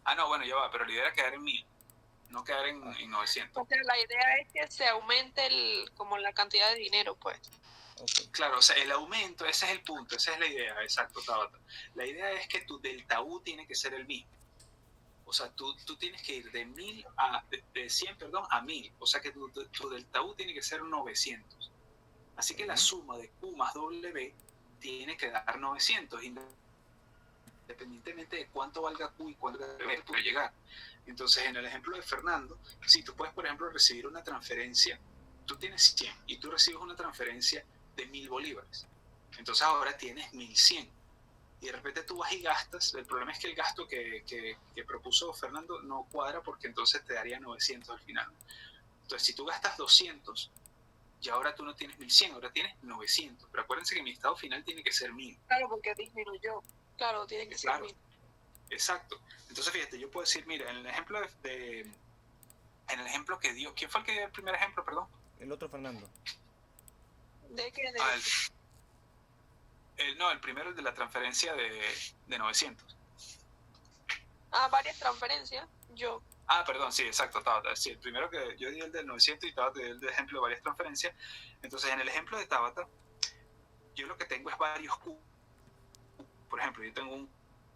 Ah, no, bueno, ya va, pero la idea era quedar en 1000, no quedar en 900. O sea, la idea es que se aumente como la cantidad de dinero, pues. Ok. Claro, o sea, el aumento, ese es el punto, esa es la idea, exacto, Tabata. La idea es que tu delta U tiene que ser el mismo. O sea, tú tienes que ir de 100, perdón, a 1000. O sea que tu delta U tiene que ser 900. Así que la Ok. suma de Q más W tiene que dar 900, independientemente de cuánto valga Q y cuánto W puede llegar. Entonces, en el ejemplo de Fernando, si tú puedes, por ejemplo, recibir una transferencia, tú tienes 100 y tú recibes una transferencia de 1000 bolívares. Entonces ahora tienes 1100. Y de repente tú vas y gastas. El problema es que el gasto que propuso Fernando no cuadra, porque entonces te daría 900 al final. Entonces, si tú gastas 200, y ahora tú no tienes 1100, ahora tienes 900. Pero acuérdense que mi estado final tiene que ser 1000. Claro, porque disminuyó. Claro, tiene que ser Claro, 1000. exacto. Entonces, fíjate, yo puedo decir, mira, en el ejemplo en el ejemplo que dio, ¿quién fue el que dio el primer ejemplo, perdón? El otro Fernando. ¿De qué? Ah, no, el primero, el de la transferencia de 900. Varias transferencias. Yo. Ah, perdón, sí, exacto, Tabata. Sí, el primero que yo di el del 900 y Tabata dio el de ejemplo de varias transferencias. Entonces, en el ejemplo de Tabata, yo lo que tengo es varios Q. Por ejemplo, yo tengo un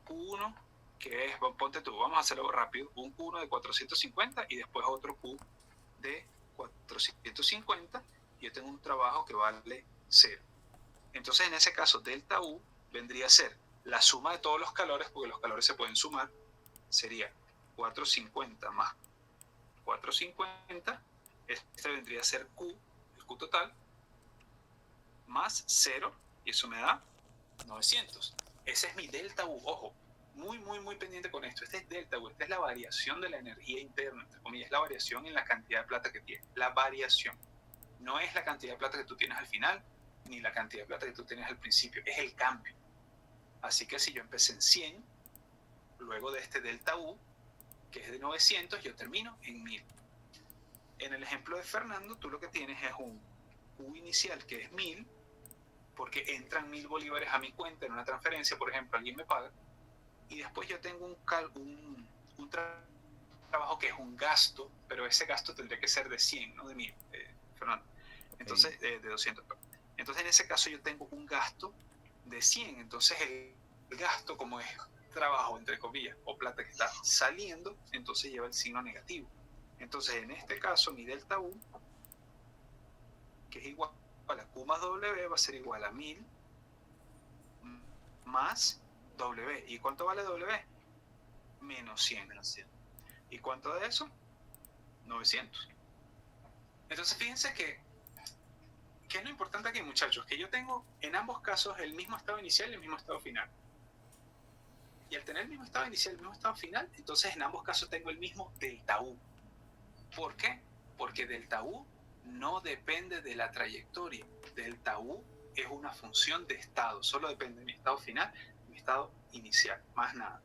Q1 que es, ponte tú, vamos a hacerlo rápido, un Q1 de 450 y después otro Q de 450. Y yo tengo un trabajo que vale 0. Entonces, en ese caso, delta U vendría a ser la suma de todos los calores, porque los calores se pueden sumar, sería 450 más 450, este vendría a ser Q, el Q total, más 0, y eso me da 900. Ese es mi delta U, ojo, muy pendiente con esto. Este es delta U, esta es la variación de la energía interna, entre comillas, la variación en la cantidad de plata que tiene, la variación. No es la cantidad de plata que tú tienes al final, ni la cantidad de plata que tú tienes al principio, es el cambio. Así que si yo empecé en 100, luego de este delta U, que es de 900, yo termino en 1000. En el ejemplo de Fernando, tú lo que tienes es un Q inicial que es 1000, porque entran 1000 bolívares a mi cuenta en una transferencia, por ejemplo, alguien me paga, y después yo tengo un trabajo que es un gasto, pero ese gasto tendría que ser de 100, no de 1000, Fernando. Okay. Entonces, de 200. Entonces, en ese caso yo tengo un gasto de 100, entonces el gasto, como es trabajo, entre comillas, o plata que está saliendo, entonces lleva el signo negativo. Entonces, en este caso, mi delta U, que es igual a Q más W, va a ser igual a 1000 más W. ¿Y cuánto vale W? Menos 100. ¿Y cuánto de eso? 900. Entonces, fíjense que es lo importante aquí, muchachos, que yo tengo en ambos casos el mismo estado inicial y el mismo estado final. Y al tener el mismo estado inicial y el mismo estado final, entonces en ambos casos tengo el mismo delta U. ¿Por qué? Porque delta U no depende de la trayectoria. Delta U es una función de estado, solo depende de mi estado final y mi estado inicial, más nada.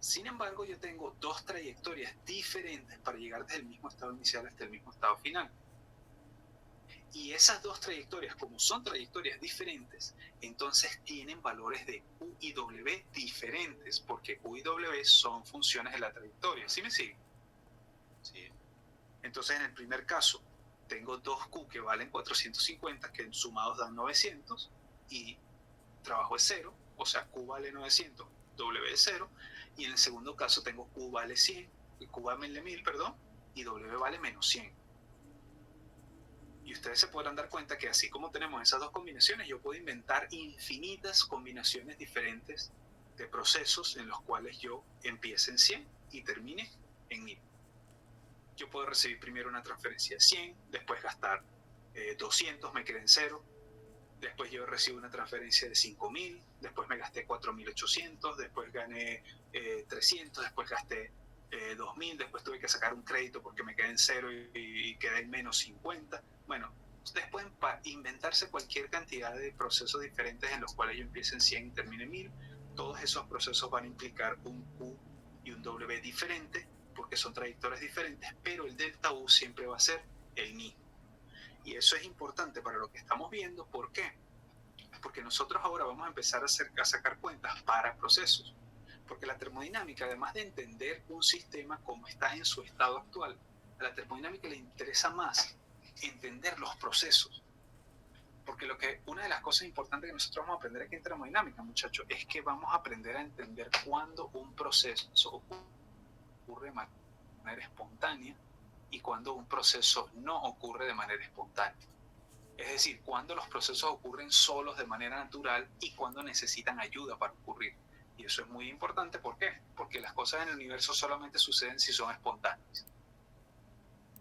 Sin embargo, yo tengo dos trayectorias diferentes para llegar desde el mismo estado inicial hasta el mismo estado final. Y esas dos trayectorias, como son trayectorias diferentes, entonces tienen valores de Q y W diferentes, porque Q y W son funciones de la trayectoria. ¿Sí me sigue? Sí. Entonces, en el primer caso, tengo dos Q que valen 450, que sumados dan 900, y trabajo es 0, o sea, Q vale 900, W es 0, y en el segundo caso tengo Q vale 100, Q vale 1000, perdón, y W vale menos 100. Y ustedes se podrán dar cuenta que así como tenemos esas dos combinaciones, yo puedo inventar infinitas combinaciones diferentes de procesos en los cuales yo empiece en 100 y termine en 1000. Yo puedo recibir primero una transferencia de 100, después gastar 200, me quedé en 0. Después yo recibo una transferencia de 5.000, después me gasté 4.800, después gané 300, después gasté 2.000, después tuve que sacar un crédito porque me quedé en 0 y quedé en menos 50. Bueno, ustedes pueden inventarse cualquier cantidad de procesos diferentes en los cuales yo empiece en 100 y termine en 1000. Todos esos procesos van a implicar un Q y un W diferente porque son trayectorias diferentes, pero el delta U siempre va a ser el mismo. Y eso es importante para lo que estamos viendo. ¿Por qué? Porque nosotros ahora vamos a empezar a sacar cuentas para procesos. Porque la termodinámica, además de entender un sistema como está en su estado actual, a la termodinámica le interesa más entender los procesos. Porque una de las cosas importantes que nosotros vamos a aprender aquí en termodinámica, muchachos, es que vamos a aprender a entender cuándo un proceso ocurre de manera espontánea y cuando un proceso no ocurre de manera espontánea. Es decir, cuando los procesos ocurren solos de manera natural y cuando necesitan ayuda para ocurrir. Y eso es muy importante. ¿Por qué? Porque las cosas en el universo solamente suceden si son espontáneas.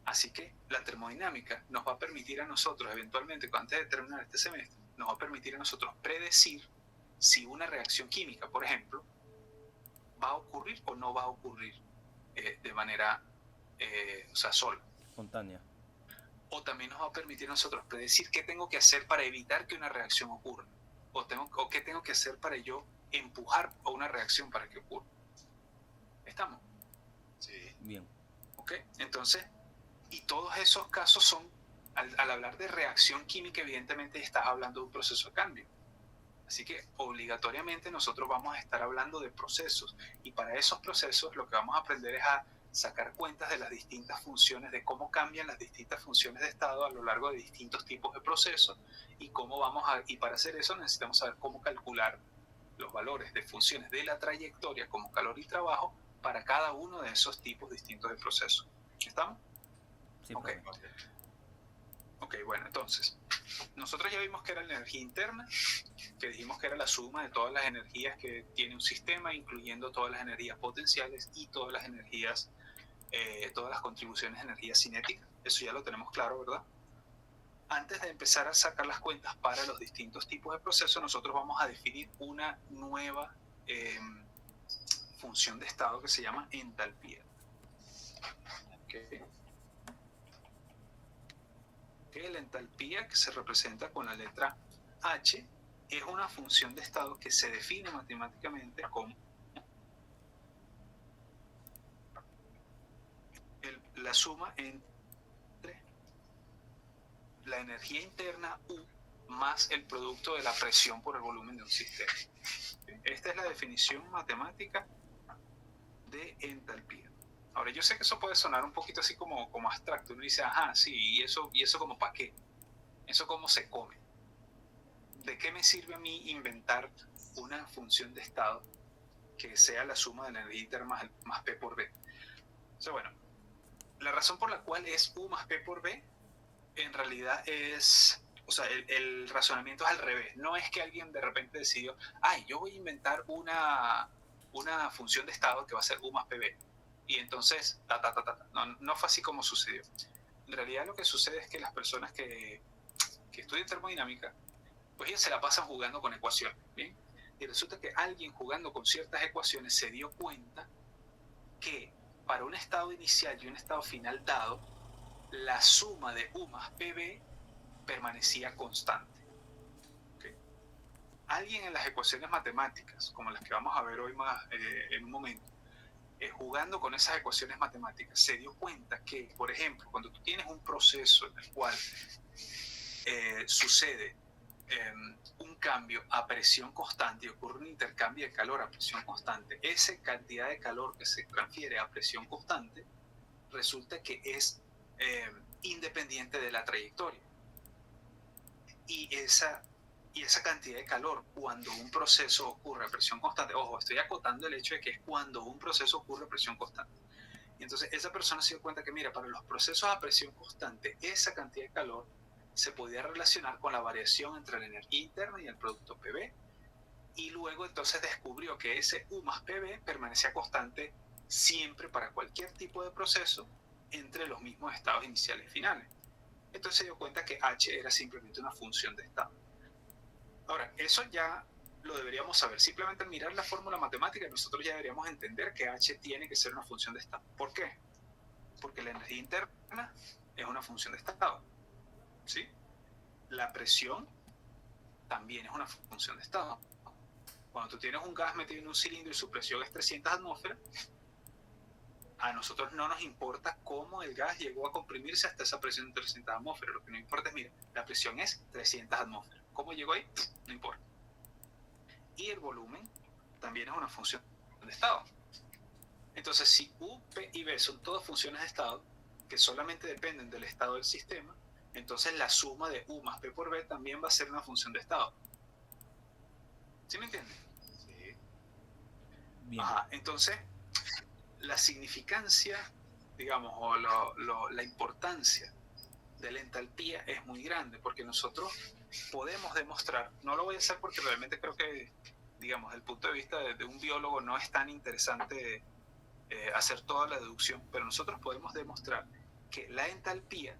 Así que la termodinámica nos va a permitir a nosotros, eventualmente, antes de terminar este semestre, nos va a permitir a nosotros predecir si una reacción química, por ejemplo, va a ocurrir o no va a ocurrir de manera sola. Espontánea. o también nos va a permitir a nosotros predecir qué tengo que hacer para evitar que una reacción ocurra, o qué tengo que hacer para yo empujar a una reacción para que ocurra. ¿Estamos? Sí. Bien. ¿Ok? Entonces, y todos esos casos son, al hablar de reacción química, evidentemente estás hablando de un proceso de cambio. Así que obligatoriamente nosotros vamos a estar hablando de procesos, y para esos procesos lo que vamos a aprender es a sacar cuentas de las distintas funciones, de cómo cambian las distintas funciones de estado a lo largo de distintos tipos de procesos, y y para hacer eso necesitamos saber cómo calcular los valores de funciones de la trayectoria como calor y trabajo para cada uno de esos tipos distintos de procesos. ¿Estamos? Sí, Ok. profe. Ok, bueno, entonces, nosotros ya vimos que era la energía interna, que dijimos que era la suma de todas las energías que tiene un sistema, incluyendo todas las energías potenciales y todas las energías, todas las contribuciones de energía cinética. Eso ya lo tenemos claro, ¿verdad? Antes de empezar a sacar las cuentas para los distintos tipos de procesos, nosotros vamos a definir una nueva función de estado que se llama entalpía. La entalpía, que se representa con la letra H, es una función de estado que se define matemáticamente como la suma entre la energía interna U más el producto de la presión por el volumen de un sistema. Esta es la definición matemática de entalpía. Ahora, yo sé que eso puede sonar un poquito así como abstracto. Uno dice, ajá, sí, ¿y eso como para qué? ¿Eso cómo se come? ¿De qué me sirve a mí inventar una función de estado que sea la suma de la energía interna más P por B? Entonces, bueno, la razón por la cual es U más P por B, en realidad es, o sea, el razonamiento es al revés. No es que alguien de repente decidió, ay, yo voy a inventar una función de estado que va a ser U más PB. Y entonces, no fue así como sucedió. En realidad lo que sucede es que las personas que estudian termodinámica, pues ellos se la pasan jugando con ecuaciones, ¿bien? Y resulta que alguien jugando con ciertas ecuaciones se dio cuenta que para un estado inicial y un estado final dado, la suma de U más PB permanecía constante. ¿Okay? Alguien en las ecuaciones matemáticas, como las que vamos a ver hoy más en un momento, jugando con esas ecuaciones matemáticas, se dio cuenta que, por ejemplo, cuando tú tienes un proceso en el cual sucede un cambio a presión constante y ocurre un intercambio de calor a presión constante, esa cantidad de calor que se transfiere a presión constante resulta que es independiente de la trayectoria. Y esa cantidad de calor, cuando un proceso ocurre a presión constante, ojo, estoy acotando el hecho de que es cuando un proceso ocurre a presión constante. Y entonces esa persona se dio cuenta que, mira, para los procesos a presión constante, esa cantidad de calor se podía relacionar con la variación entre la energía interna y el producto PV, y luego entonces descubrió que ese U más PV permanecía constante siempre para cualquier tipo de proceso entre los mismos estados iniciales y finales. Entonces se dio cuenta que H era simplemente una función de estado. Ahora, eso ya lo deberíamos saber. Simplemente al mirar la fórmula matemática, nosotros ya deberíamos entender que H tiene que ser una función de estado. ¿Por qué? Porque la energía interna es una función de estado, ¿sí? La presión también es una función de estado. Cuando tú tienes un gas metido en un cilindro y su presión es 300 atmósferas, a nosotros no nos importa cómo el gas llegó a comprimirse hasta esa presión de 300 atmósferas. Lo que nos importa es, mira, la presión es 300 atmósferas. ¿Cómo llegó ahí? No importa. Y el volumen también es una función de estado. Entonces, si U, P y B son todas funciones de estado que solamente dependen del estado del sistema, entonces la suma de U más P por B también va a ser una función de estado. ¿Sí me entienden? Sí. Bien. Ajá, entonces la significancia, digamos, o la importancia de la entalpía es muy grande, porque nosotros podemos demostrar, no lo voy a hacer porque realmente creo que, digamos, desde el punto de vista de un biólogo no es tan interesante hacer toda la deducción, pero nosotros podemos demostrar que la entalpía,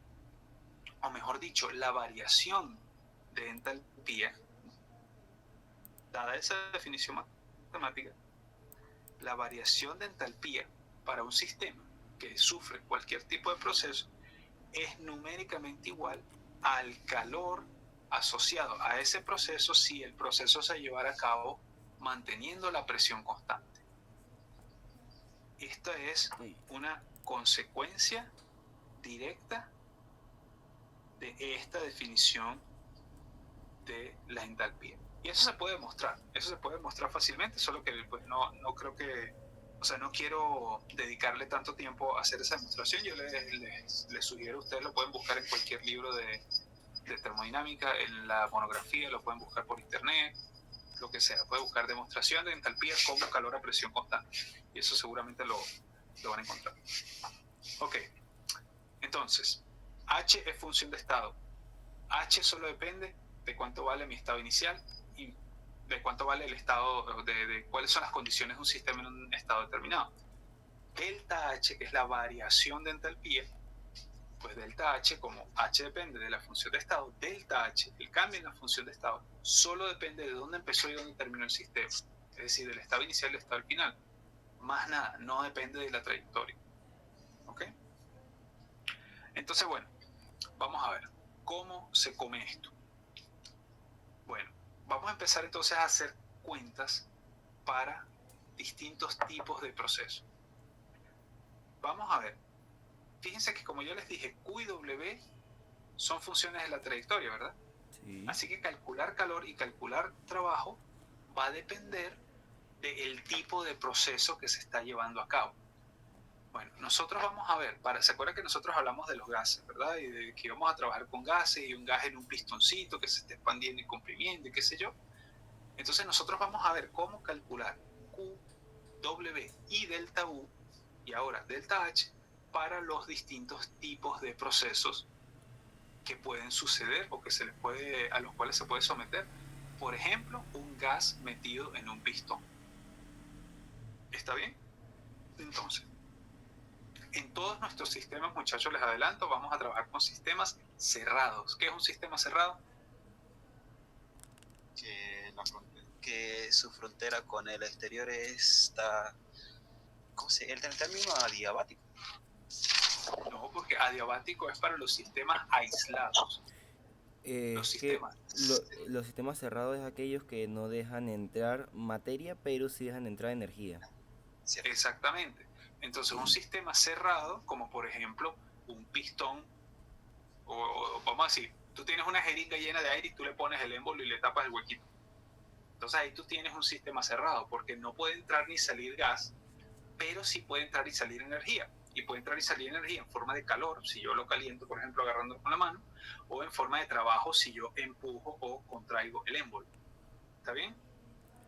o mejor dicho, la variación de entalpía, dada esa definición matemática, la variación de entalpía para un sistema que sufre cualquier tipo de proceso es numéricamente igual al calor asociado a ese proceso si el proceso se llevara a cabo manteniendo la presión constante. Esta es una consecuencia directa de esta definición de la entalpía. Y eso se puede demostrar fácilmente, solo que pues, no creo que, o sea, no quiero dedicarle tanto tiempo a hacer esa demostración. Yo les sugiero, ustedes lo pueden buscar en cualquier libro de termodinámica, en la monografía, lo pueden buscar por internet, lo que sea. Pueden buscar demostración de entalpía como calor a presión constante. Y eso seguramente lo van a encontrar. Ok, entonces, H es función de estado. H solo depende de cuánto vale mi estado inicial y de cuánto vale el estado, de cuáles son las condiciones de un sistema en un estado determinado. Delta H, que es la variación de entalpía, pues delta H, como H depende de la función de estado, delta H, el cambio en la función de estado, solo depende de dónde empezó y dónde terminó el sistema. Es decir, del estado inicial y del estado final. Más nada, no depende de la trayectoria. ¿Ok? Entonces, bueno, vamos a ver cómo se come esto. Bueno, vamos a empezar entonces a hacer cuentas para distintos tipos de procesos. Vamos a ver. Fíjense que como yo les dije, Q y W son funciones de la trayectoria, ¿verdad? Sí. Así que calcular calor y calcular trabajo va a depender del tipo de proceso que se está llevando a cabo. Bueno, nosotros vamos a ver, ¿se acuerdan que nosotros hablamos de los gases, ¿verdad? Y de que íbamos a trabajar con gases y un gas en un pistoncito que se está expandiendo y comprimiendo y qué sé yo. Entonces nosotros vamos a ver cómo calcular Q, W y delta U y ahora delta H para los distintos tipos de procesos que pueden suceder o que a los cuales se puede someter. Por ejemplo, un gas metido en un pistón. ¿Está bien? Entonces, en todos nuestros sistemas, muchachos, les adelanto, vamos a trabajar con sistemas cerrados. ¿Qué es un sistema cerrado? Que su frontera con el exterior está, ¿cómo se llama? El término adiabático. No, porque adiabático es para los sistemas aislados. Los sistemas cerrados es aquellos que no dejan entrar materia, pero sí dejan entrar energía. ¿Cierto? Exactamente. Entonces, un sistema cerrado, como por ejemplo un pistón, o vamos a decir, tú tienes una jeringa llena de aire y tú le pones el émbolo y le tapas el huequito. Entonces ahí tú tienes un sistema cerrado, porque no puede entrar ni salir gas, pero sí puede entrar y salir energía. Y puede entrar y salir energía en forma de calor, si yo lo caliento, por ejemplo, agarrándolo con la mano, o en forma de trabajo, si yo empujo o contraigo el émbolo. ¿Está bien?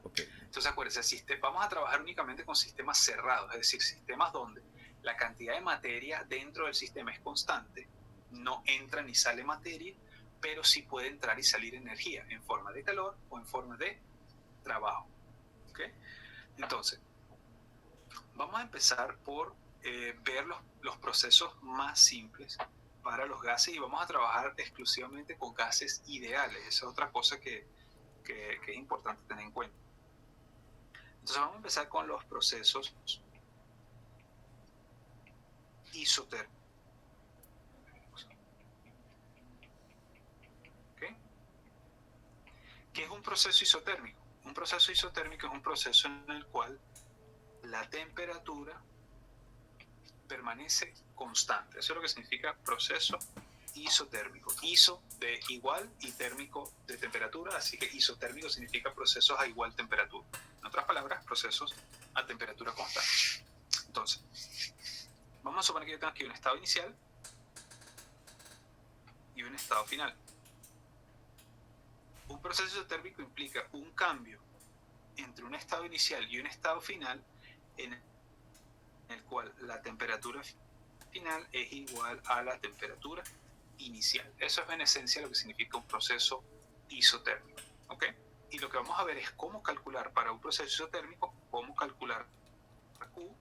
Okay. Entonces acuérdense, vamos a trabajar únicamente con sistemas cerrados, es decir, sistemas donde la cantidad de materia dentro del sistema es constante, no entra ni sale materia, pero sí puede entrar y salir energía en forma de calor o en forma de trabajo. ¿Okay? Entonces, vamos a empezar por ver los procesos más simples para los gases y vamos a trabajar exclusivamente con gases ideales. Esa es otra cosa que es importante tener en cuenta. Entonces vamos a empezar con los procesos isotérmicos. ¿Okay? ¿Qué es un proceso isotérmico? Un proceso isotérmico es un proceso en el cual la temperatura permanece constante. Eso es lo que significa proceso isotérmico. Iso de igual y térmico de temperatura, así que isotérmico significa procesos a igual temperatura. En otras palabras, procesos a temperatura constante. Entonces, vamos a suponer que yo tengo aquí un estado inicial y un estado final. Un proceso isotérmico implica un cambio entre un estado inicial y un estado final en el cual la temperatura final es igual a la temperatura inicial. Eso es en esencia lo que significa un proceso isotérmico. ¿Ok? Y lo que vamos a ver es cómo calcular para un proceso isotérmico, cómo calcular Q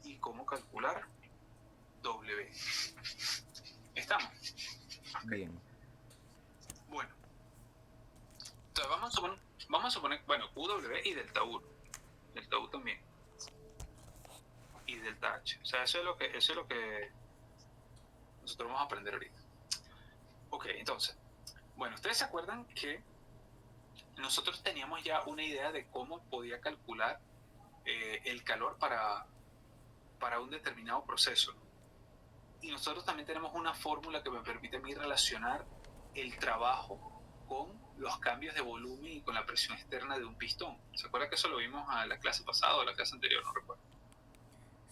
y cómo calcular W. ¿Estamos? Okay. Bien. Bueno. Entonces vamos a suponer, bueno, QW y delta U. Delta U también. Y delta H. O sea, eso es lo que nosotros vamos a aprender ahorita. Ok, entonces, bueno, ustedes se acuerdan que nosotros teníamos ya una idea de cómo podía calcular el calor para un determinado proceso, ¿no? Y nosotros también tenemos una fórmula que me permite a mí relacionar el trabajo con los cambios de volumen y con la presión externa de un pistón. ¿Se acuerda que eso lo vimos a la clase pasada o la clase anterior? No recuerdo.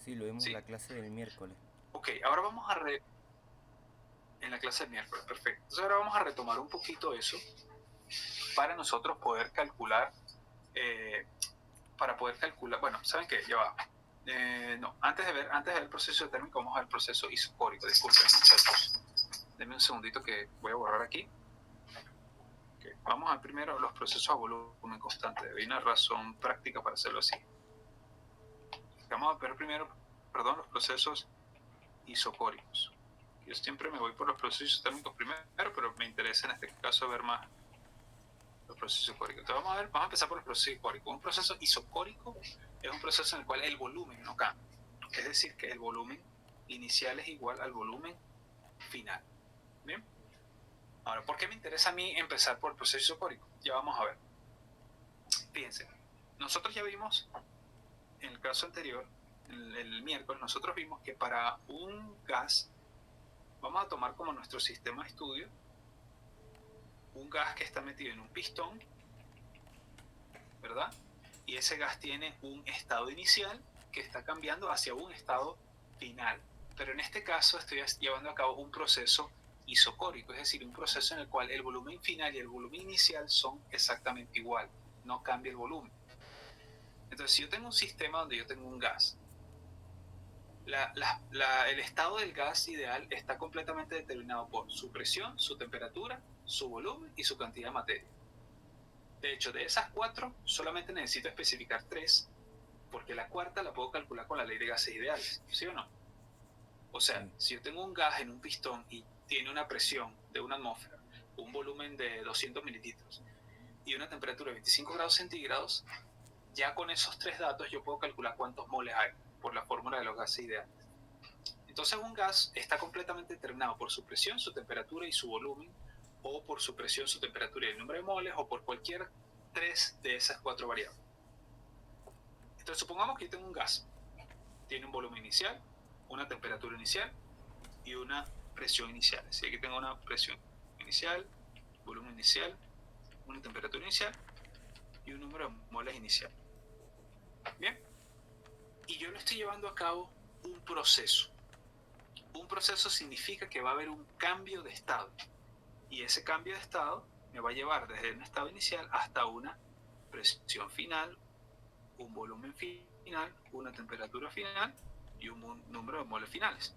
Sí, lo vimos Sí. en la clase del miércoles. Ok, ahora vamos a en la clase del miércoles, perfecto. Entonces ahora vamos a retomar un poquito eso para nosotros poder calcular, bueno, ¿saben qué? Ya va. No, antes de ver el proceso térmico, vamos a ver el proceso isocórico. Disculpen, muchachos. Denme un segundito que voy a borrar aquí. Okay. Vamos a ver primero los procesos a volumen constante. Hay una razón práctica para hacerlo así. Vamos a ver primero, los procesos isocóricos. Yo siempre me voy por los procesos isotérmicos primero, pero me interesa en este caso ver más los procesos isocóricos. Entonces vamos a empezar por los procesos isocóricos. Un proceso isocórico es un proceso en el cual el volumen no cambia. Es decir, que el volumen inicial es igual al volumen final. ¿Bien? Ahora, ¿por qué me interesa a mí empezar por el proceso isocórico? Ya vamos a ver. Fíjense, nosotros ya vimos, en el caso anterior, el miércoles, nosotros vimos que para un gas, vamos a tomar como nuestro sistema de estudio un gas que está metido en un pistón, ¿verdad? Y ese gas tiene un estado inicial que está cambiando hacia un estado final. Pero en este caso estoy llevando a cabo un proceso isocórico, es decir, un proceso en el cual el volumen final y el volumen inicial son exactamente igual, no cambia el volumen. Entonces, si yo tengo un sistema donde yo tengo un gas, el estado del gas ideal está completamente determinado por su presión, su temperatura, su volumen y su cantidad de materia. De hecho, de esas 4, solamente necesito especificar 3, porque la cuarta la puedo calcular con la ley de gases ideales, ¿sí o no? O sea, si yo tengo un gas en un pistón y tiene una presión de una atmósfera, un volumen de 200 mililitros y una temperatura de 25 grados centígrados, ya con esos 3 datos yo puedo calcular cuántos moles hay por la fórmula de los gases ideales. Entonces un gas está completamente determinado por su presión, su temperatura y su volumen, o por su presión, su temperatura y el número de moles, o por cualquier 3 de esas 4 variables. Entonces supongamos que yo tengo un gas, tiene un volumen inicial, una temperatura inicial y una presión inicial. Así que aquí tengo una presión inicial, volumen inicial, una temperatura inicial y un número de moles inicial. Bien, y yo lo estoy llevando a cabo un proceso. Un proceso significa que va a haber un cambio de estado, y ese cambio de estado me va a llevar desde un estado inicial hasta una presión final, un volumen final, una temperatura final y un número de moles finales.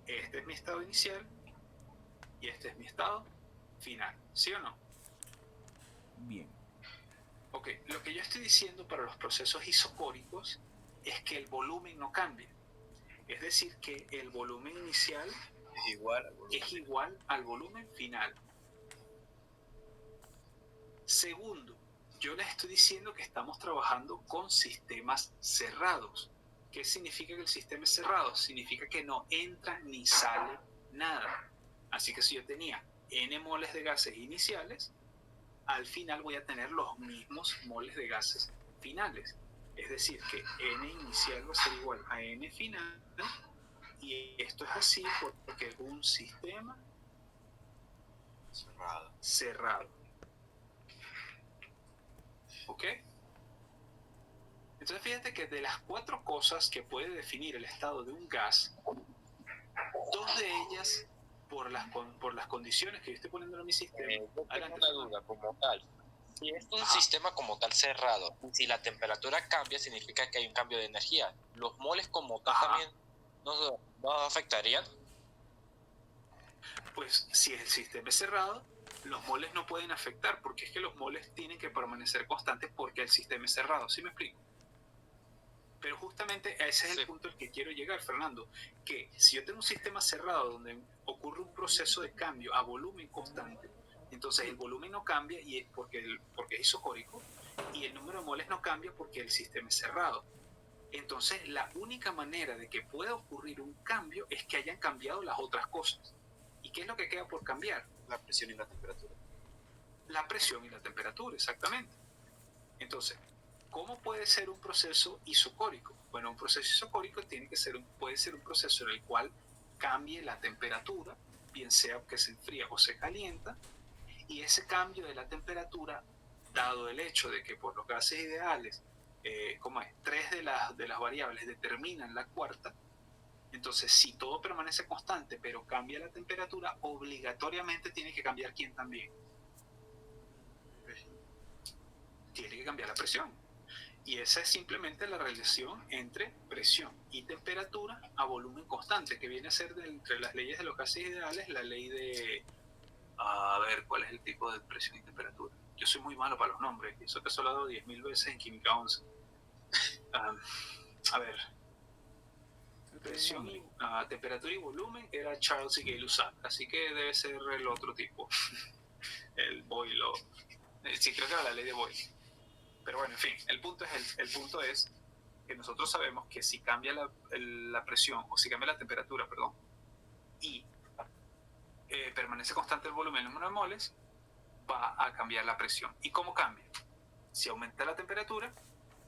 Este es mi estado inicial y este es mi estado final, ¿sí o no? Bien. Ok, lo que yo estoy diciendo para los procesos isocóricos es que el volumen no cambia. Es decir, que el volumen inicial es igual al volumen final. Segundo, yo les estoy diciendo que estamos trabajando con sistemas cerrados. ¿Qué significa que el sistema es cerrado? Significa que no entra ni sale nada. Así que si yo tenía n moles de gases iniciales, al final voy a tener los mismos moles de gases finales. Es decir, que n inicial va a ser igual a n final, y esto es así porque es un sistema cerrado. ¿Ok? Entonces fíjate que de las 4 cosas que puede definir el estado de un gas, 2 de ellas por las condiciones que yo estoy poniendo en mi sistema. Yo tengo Adelante, una duda como tal. Si es un sistema como tal cerrado, y si la temperatura cambia, significa que hay un cambio de energía. ¿Los moles como tal también no afectarían? Pues si el sistema es cerrado, los moles no pueden afectar, porque es que los moles tienen que permanecer constantes porque el sistema es cerrado. ¿Sí me explico? Pero justamente ese es el punto al que quiero llegar, Fernando, que si yo tengo un sistema cerrado donde ocurre un proceso de cambio a volumen constante, entonces el volumen no cambia y porque es isocórico, y el número de moles no cambia porque el sistema es cerrado. Entonces, la única manera de que pueda ocurrir un cambio es que hayan cambiado las otras cosas. ¿Y qué es lo que queda por cambiar? La presión y la temperatura. La presión y la temperatura, exactamente. Entonces, ¿cómo puede ser un proceso isocórico? Bueno, un proceso isocórico puede ser un proceso en el cual cambie la temperatura, bien sea que se enfría o se calienta, y ese cambio de la temperatura, dado el hecho de que por los gases ideales, tres de las variables determinan la cuarta, entonces si todo permanece constante pero cambia la temperatura, obligatoriamente tiene que cambiar quién también. Tiene que cambiar la presión. Y esa es simplemente la relación entre presión y temperatura a volumen constante, que viene a ser entre las leyes de los gases ideales, la ley de... A ver, ¿cuál es el tipo de presión y temperatura? Yo soy muy malo para los nombres, y eso te he hablado 10.000 veces en Química 11. A ver, presión y temperatura y volumen era Charles y Gay-Lussac, así que debe ser el otro tipo, el Boyle. Sí, creo que era la ley de Boyle. Pero bueno, en fin, el punto es que nosotros sabemos que si cambia la presión, o si cambia la temperatura, perdón, y permanece constante el volumen, el número de moles, va a cambiar la presión. ¿Y cómo cambia? Si aumenta la temperatura,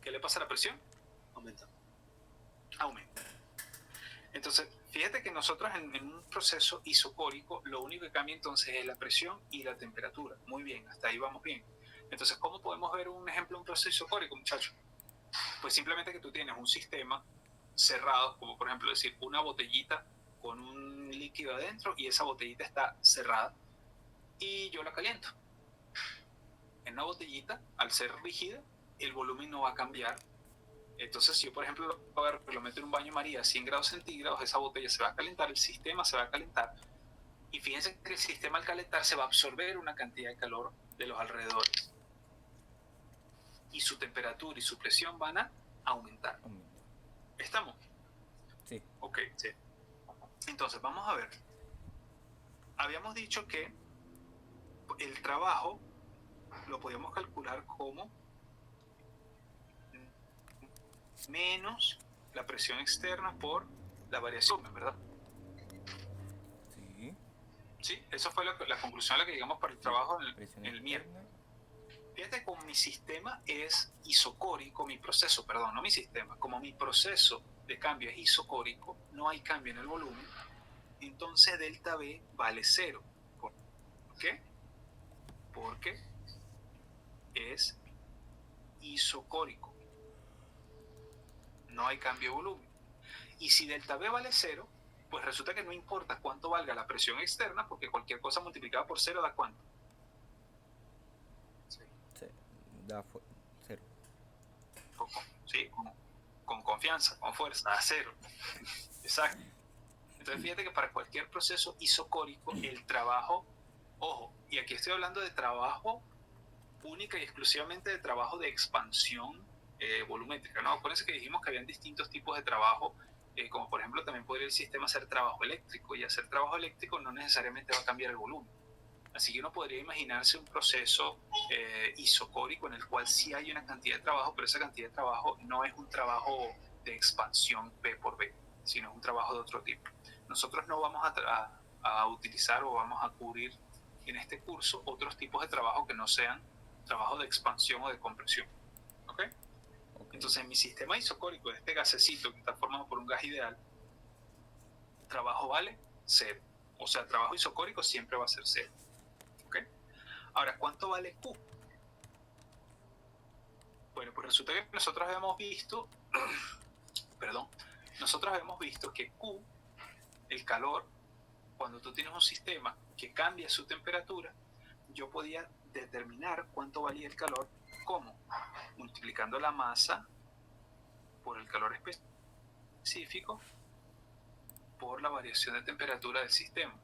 ¿qué le pasa a la presión? Aumenta. Aumenta. Entonces, fíjate que nosotros en un proceso isocórico, lo único que cambia entonces es la presión y la temperatura. Muy bien, hasta ahí vamos bien. Entonces, ¿cómo podemos ver un ejemplo de un proceso isocórico, muchachos? Pues simplemente que tú tienes un sistema cerrado, como por ejemplo decir una botellita con un líquido adentro y esa botellita está cerrada y yo la caliento. En una botellita, al ser rígida, el volumen no va a cambiar. Entonces, si yo, por ejemplo, lo meto en un baño María a 100 grados centígrados, esa botella se va a calentar, el sistema se va a calentar. Y fíjense que el sistema al calentarse va a absorber una cantidad de calor de los alrededores. Y su temperatura y su presión van a aumentar. ¿Estamos? Sí. Ok, sí. Entonces, vamos a ver. Habíamos dicho que el trabajo lo podíamos calcular como menos la presión externa por la variación, ¿verdad? Sí. Sí, eso fue la conclusión a la que llegamos para el trabajo en el Presión miércoles. Fíjate, como mi sistema es isocórico, no mi sistema, como mi proceso de cambio es isocórico, no hay cambio en el volumen, entonces delta B vale 0. ¿Por qué? Porque es isocórico. No hay cambio de volumen. Y si delta B vale 0, pues resulta que no importa cuánto valga la presión externa, porque cualquier cosa multiplicada por 0 da ¿cuánto? Da 0. Sí, con confianza, con fuerza, da 0. Exacto. Entonces fíjate que para cualquier proceso isocórico, el trabajo, ojo, y aquí estoy hablando de trabajo única y exclusivamente de trabajo de expansión volumétrica, ¿no? Acuérdense que dijimos que habían distintos tipos de trabajo, como por ejemplo también podría el sistema hacer trabajo eléctrico, y hacer trabajo eléctrico no necesariamente va a cambiar el volumen. Así que uno podría imaginarse un proceso isocórico en el cual sí hay una cantidad de trabajo, pero esa cantidad de trabajo no es un trabajo de expansión P por B, sino es un trabajo de otro tipo. Nosotros no vamos a utilizar o vamos a cubrir en este curso otros tipos de trabajo que no sean trabajo de expansión o de compresión. ¿Ok? Entonces, en mi sistema isocórico de este gasecito que está formado por un gas ideal, trabajo vale 0. O sea, trabajo isocórico siempre va a ser 0. ¿Ok? Ahora, ¿cuánto vale Q? Bueno, pues resulta que nosotros habíamos visto, que Q, el calor, cuando tú tienes un sistema que cambia su temperatura, yo podía determinar cuánto valía el calor. ¿Cómo? Multiplicando la masa por el calor específico por la variación de temperatura del sistema.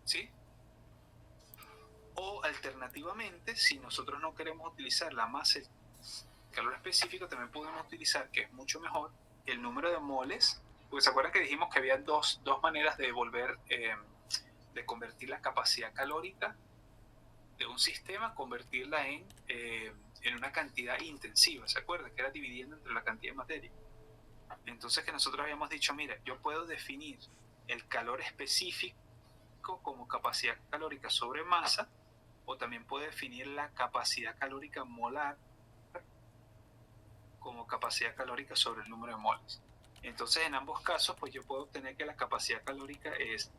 ¿Sí? O alternativamente, si nosotros no queremos utilizar la masa y el calor específico, también podemos utilizar, que es mucho mejor, el número de moles. Porque se acuerdan que dijimos que había dos maneras de de convertir la capacidad calórica de un sistema, convertirla en en una cantidad intensiva, ¿se acuerda? Que era dividiendo entre la cantidad de materia. Entonces que nosotros habíamos dicho, mira, yo puedo definir el calor específico como capacidad calórica sobre masa, o también puedo definir la capacidad calórica molar como capacidad calórica sobre el número de moles. Entonces en ambos casos, pues yo puedo obtener que la capacidad calórica es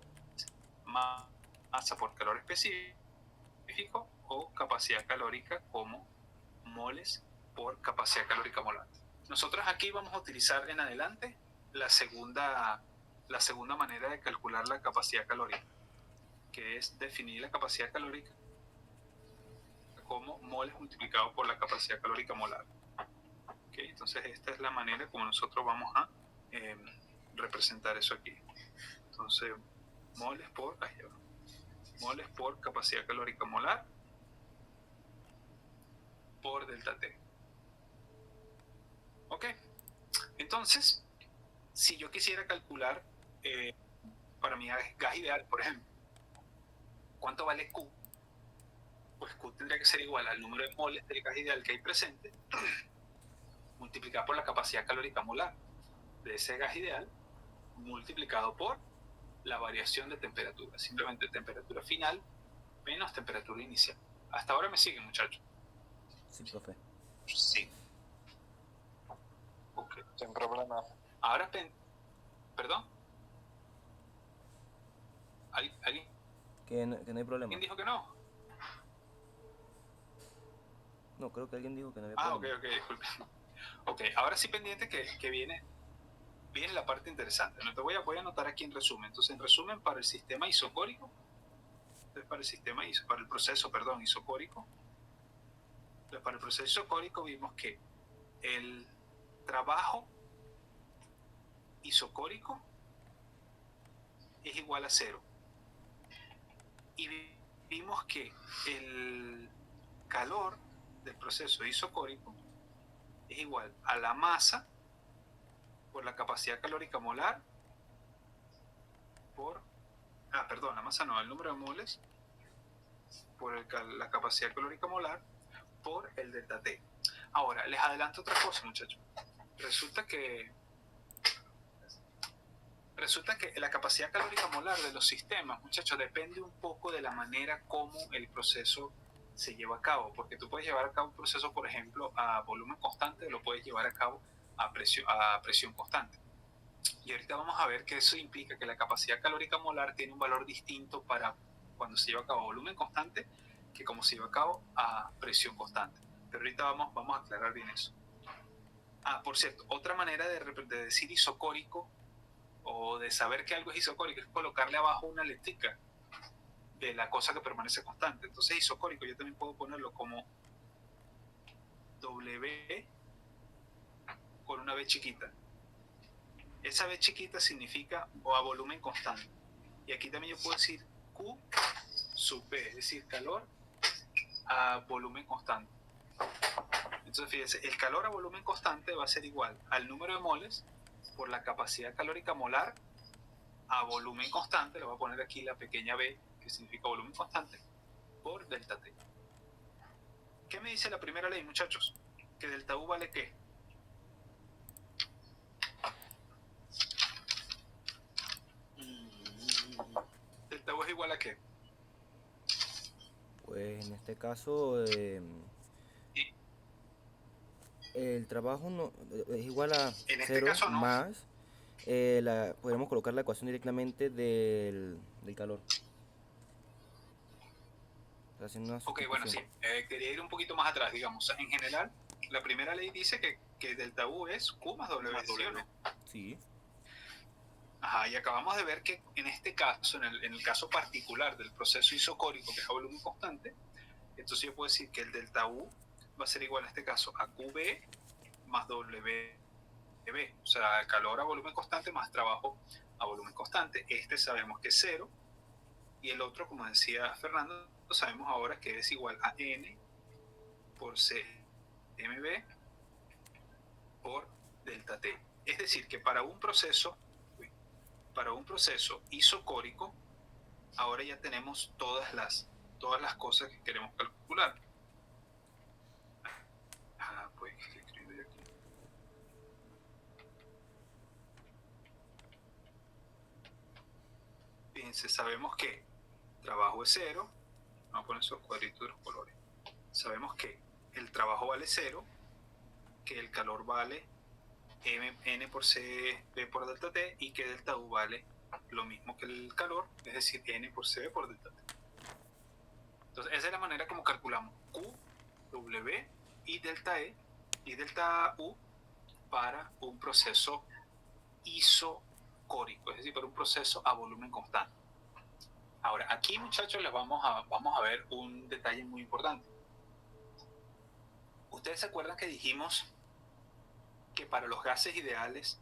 masa por calor específico o capacidad calórica como moles por capacidad calórica molar. Nosotros aquí vamos a utilizar en adelante la segunda manera de calcular la capacidad calórica, que es definir la capacidad calórica como moles multiplicado por la capacidad calórica molar. ¿Okay? Entonces esta es la manera como nosotros vamos a representar eso aquí. Entonces moles por capacidad calórica molar por delta T. ¿Ok? Entonces, si yo quisiera calcular para mi gas ideal, por ejemplo, ¿cuánto vale Q? Pues Q tendría que ser igual al número de moles del gas ideal que hay presente, multiplicado por la capacidad calórica molar de ese gas ideal, multiplicado por la variación de temperatura. Simplemente temperatura final menos temperatura inicial. Hasta ahora me siguen, muchachos. Sí, profe. Sí. Ok. Sin problema. Ahora, perdón. ¿Alguien Que no hay problema. dijo que no? No, creo que alguien dijo que no había Ah, ok, problema. ok, disculpe. Ok, ahora sí pendiente que viene la parte interesante. No te voy a anotar aquí en resumen. Entonces, en resumen, para el sistema isocórico, para el proceso, isocórico. Entonces, para el proceso isocórico vimos que el trabajo isocórico es igual a 0. Y vimos que el calor del proceso isocórico es igual a la masa por la capacidad calórica molar por... la masa no, el número de moles por la capacidad calórica molar por el delta T. Ahora, les adelanto otra cosa, muchachos. Resulta que la capacidad calórica molar de los sistemas, muchachos, depende un poco de la manera como el proceso se lleva a cabo, porque tú puedes llevar a cabo un proceso, por ejemplo, a volumen constante, lo puedes llevar a cabo a presión constante. Y ahorita vamos a ver que eso implica que la capacidad calórica molar tiene un valor distinto para cuando se lleva a cabo a volumen constante que como se lleva a cabo a presión constante. Pero ahorita vamos a aclarar bien eso. Por cierto, otra manera de decir isocórico o de saber que algo es isocórico es colocarle abajo una letrica de la cosa que permanece constante. Entonces isocórico yo también puedo ponerlo como W con una B chiquita. Esa B chiquita significa o a volumen constante. Y aquí también yo puedo decir Q sub B, es decir, calor a volumen constante. Entonces fíjense, el calor a volumen constante va a ser igual al número de moles por la capacidad calórica molar a volumen constante, le voy a poner aquí la pequeña b, que significa volumen constante, por delta T. ¿Qué me dice la primera ley, muchachos? ¿Que delta U vale qué? ¿Delta U es igual a qué? Pues en este caso el trabajo no, es igual a En este 0 caso no. más podemos colocar la ecuación directamente del calor. Haciendo una Ok, bueno, sí. sustitución. Quería ir un poquito más atrás, digamos. En general, la primera ley dice que delta U es Q más W. ¿Sí o no? Sí. Ajá, y acabamos de ver que en este caso, en el caso particular del proceso isocórico, que es a volumen constante, entonces yo puedo decir que el delta U va a ser igual en este caso a QB más WB. O sea, calor a volumen constante más trabajo a volumen constante. Este sabemos que es 0. Y el otro, como decía Fernando, sabemos ahora que es igual a N por CMB por delta T. Es decir, que para un proceso isocórico, ahora ya tenemos todas las cosas que queremos calcular. fíjense, sabemos que trabajo es cero. Vamos a poner esos cuadritos de los colores. Sabemos que el trabajo vale cero, que el calor vale n por c b por delta t y que delta u vale lo mismo que el calor, es decir, n por c b por delta t. Entonces, esa es la manera como calculamos Q, W y delta E y delta U para un proceso isocórico, es decir, para un proceso a volumen constante. Ahora, aquí, muchachos, les vamos a ver un detalle muy importante. ¿Ustedes se acuerdan que dijimos que para los gases ideales,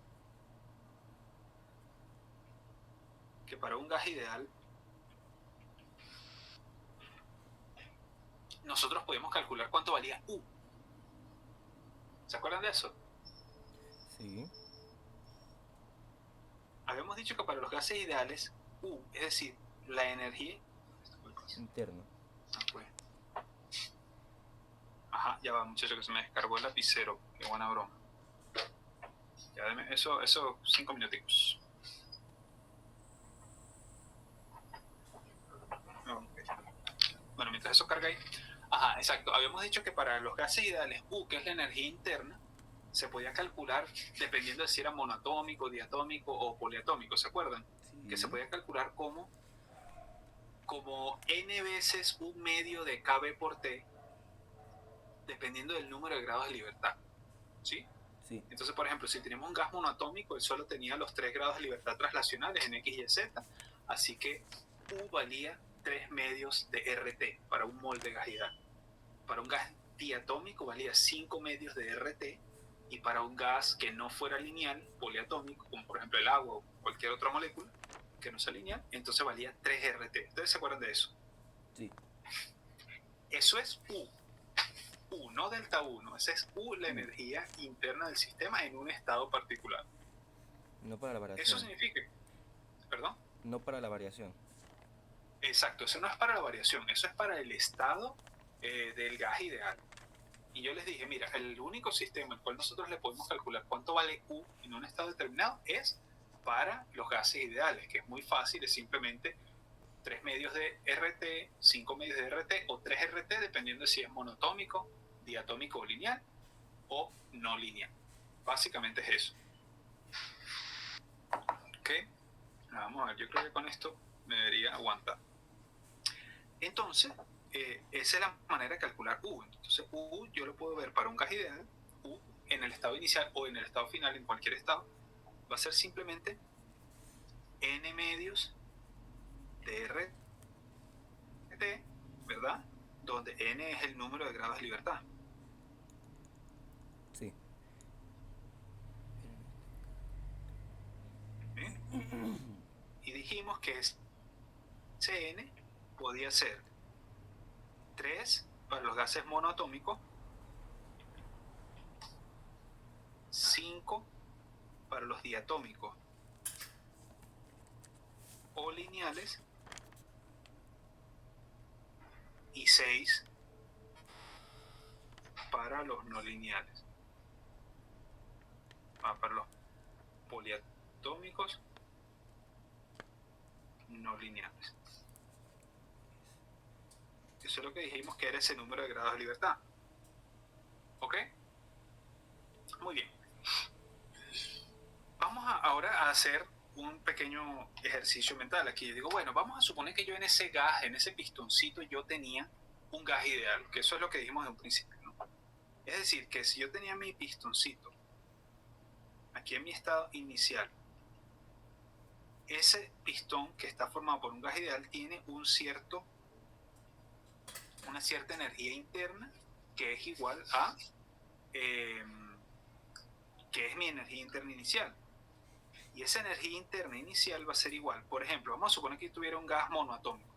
que para un gas ideal, nosotros podemos calcular cuánto valía U? ¿Se acuerdan de eso? Sí. Habíamos dicho que para los gases ideales, U, es decir, la energía Interno. Ajá, ya va, muchacho, que se me descargó el lapicero. Qué buena broma. Ya, deme eso 5 minuticos. Okay. Bueno, mientras eso carga ahí. Ajá, exacto. Habíamos dicho que para los gases ideales, U, que es la energía interna, se podía calcular dependiendo de si era monoatómico, diatómico o poliatómico, ¿se acuerdan? Sí. Que se podía calcular como n veces un medio de kb por t, dependiendo del número de grados de libertad. ¿Sí? Sí. Entonces, por ejemplo, si tenemos un gas monoatómico, él solo tenía los 3 grados de libertad translacionales en X y Z, así que U valía 3 medios de RT para un mol de gas ideal. Para un gas diatómico valía 5 medios de RT, y para un gas que no fuera lineal, poliatómico, como por ejemplo el agua o cualquier otra molécula que no sea lineal, entonces valía 3 RT. ¿Ustedes se acuerdan de eso? Sí. Eso es U. U, no delta 1. Esa es U, la energía interna del sistema en un estado particular. No para la variación. Eso significa, ¿perdón? No para la variación. Exacto, eso no es para la variación, eso es para el estado del gas ideal. Y yo les dije, mira, el único sistema al cual nosotros le podemos calcular cuánto vale U en un estado determinado es para los gases ideales, que es muy fácil, es simplemente 3 medios de RT, 5 medios de RT o 3 RT, dependiendo de si es monotómico, diatómico o lineal, o no lineal. Básicamente es eso. ¿Ok? Vamos a ver, yo creo que con esto me debería aguantar. Entonces, esa es la manera de calcular U. Entonces, U yo lo puedo ver para un gas ideal, U en el estado inicial o en el estado final, en cualquier estado, va a ser simplemente N medios de RT, ¿verdad? Donde N es el número de grados de libertad. Sí. ¿Bien? Y dijimos que Cn podía ser 3 para los gases monoatómicos, 5 para los diatómicos o lineales y 6 para los no lineales. Para los poliatómicos no lineales. Eso es lo que dijimos que era ese número de grados de libertad. ¿Ok? Muy bien. Vamos ahora a hacer un pequeño ejercicio mental. Aquí yo digo, bueno, vamos a suponer que yo en ese gas, en ese pistoncito, yo tenía un gas ideal, que eso es lo que dijimos de un principio, ¿no? Es decir, que si yo tenía mi pistoncito aquí en mi estado inicial, ese pistón que está formado por un gas ideal tiene una cierta energía interna que es igual a que es mi energía interna inicial. Y esa energía interna inicial va a ser igual. Por ejemplo, vamos a suponer que tuviera un gas monoatómico.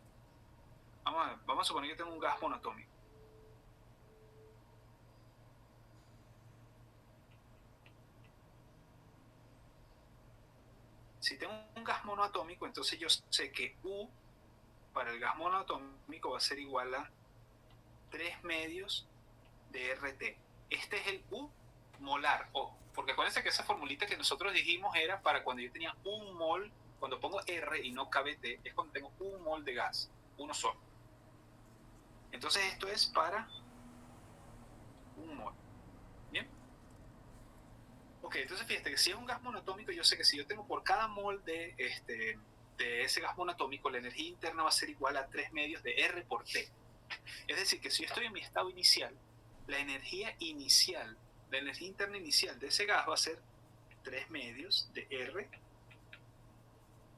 Vamos a suponer que tengo un gas monoatómico. Si tengo un gas monoatómico, entonces yo sé que U para el gas monoatómico va a ser igual a 3 medios de RT. Este es el U molar, ojo, porque acuérdense que esa formulita que nosotros dijimos era para cuando yo tenía un mol Cuando pongo R y no cabe T, es cuando tengo un mol de gas, uno solo. Entonces esto es para un mol. ¿Bien? Ok, entonces fíjate que si es un gas monoatómico, yo sé que si yo tengo por cada mol de ese gas monoatómico, la energía interna va a ser igual a 3 medios de R por T. Es decir, que si yo estoy en mi estado inicial, la energía interna inicial de ese gas va a ser 3 medios de R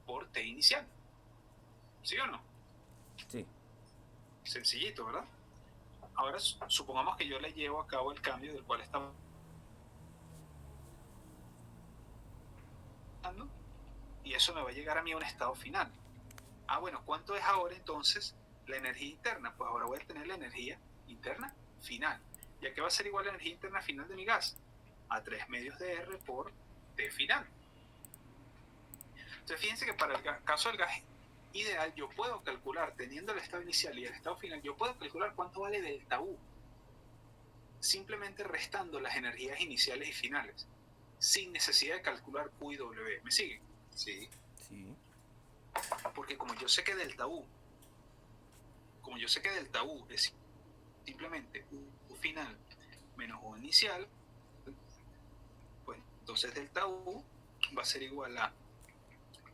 por T inicial. ¿Sí o no? Sí. Sencillito, ¿verdad? Ahora supongamos que yo le llevo a cabo el cambio del cual estamos hablando, y eso me va a llegar a mí a un estado final. Ah, bueno, ¿cuánto es ahora entonces la energía interna? Pues ahora voy a tener la energía interna final. ¿Y a qué va a ser igual la energía interna final de mi gas? A 3 medios de R por T final. Entonces fíjense que para el caso del gas ideal yo puedo calcular, teniendo el estado inicial y el estado final, yo puedo calcular cuánto vale delta U, simplemente restando las energías iniciales y finales, sin necesidad de calcular Q y W. ¿Me siguen? Sí. Sí. Porque como yo sé que delta U es simplemente U final menos U inicial, pues entonces delta U va a ser igual a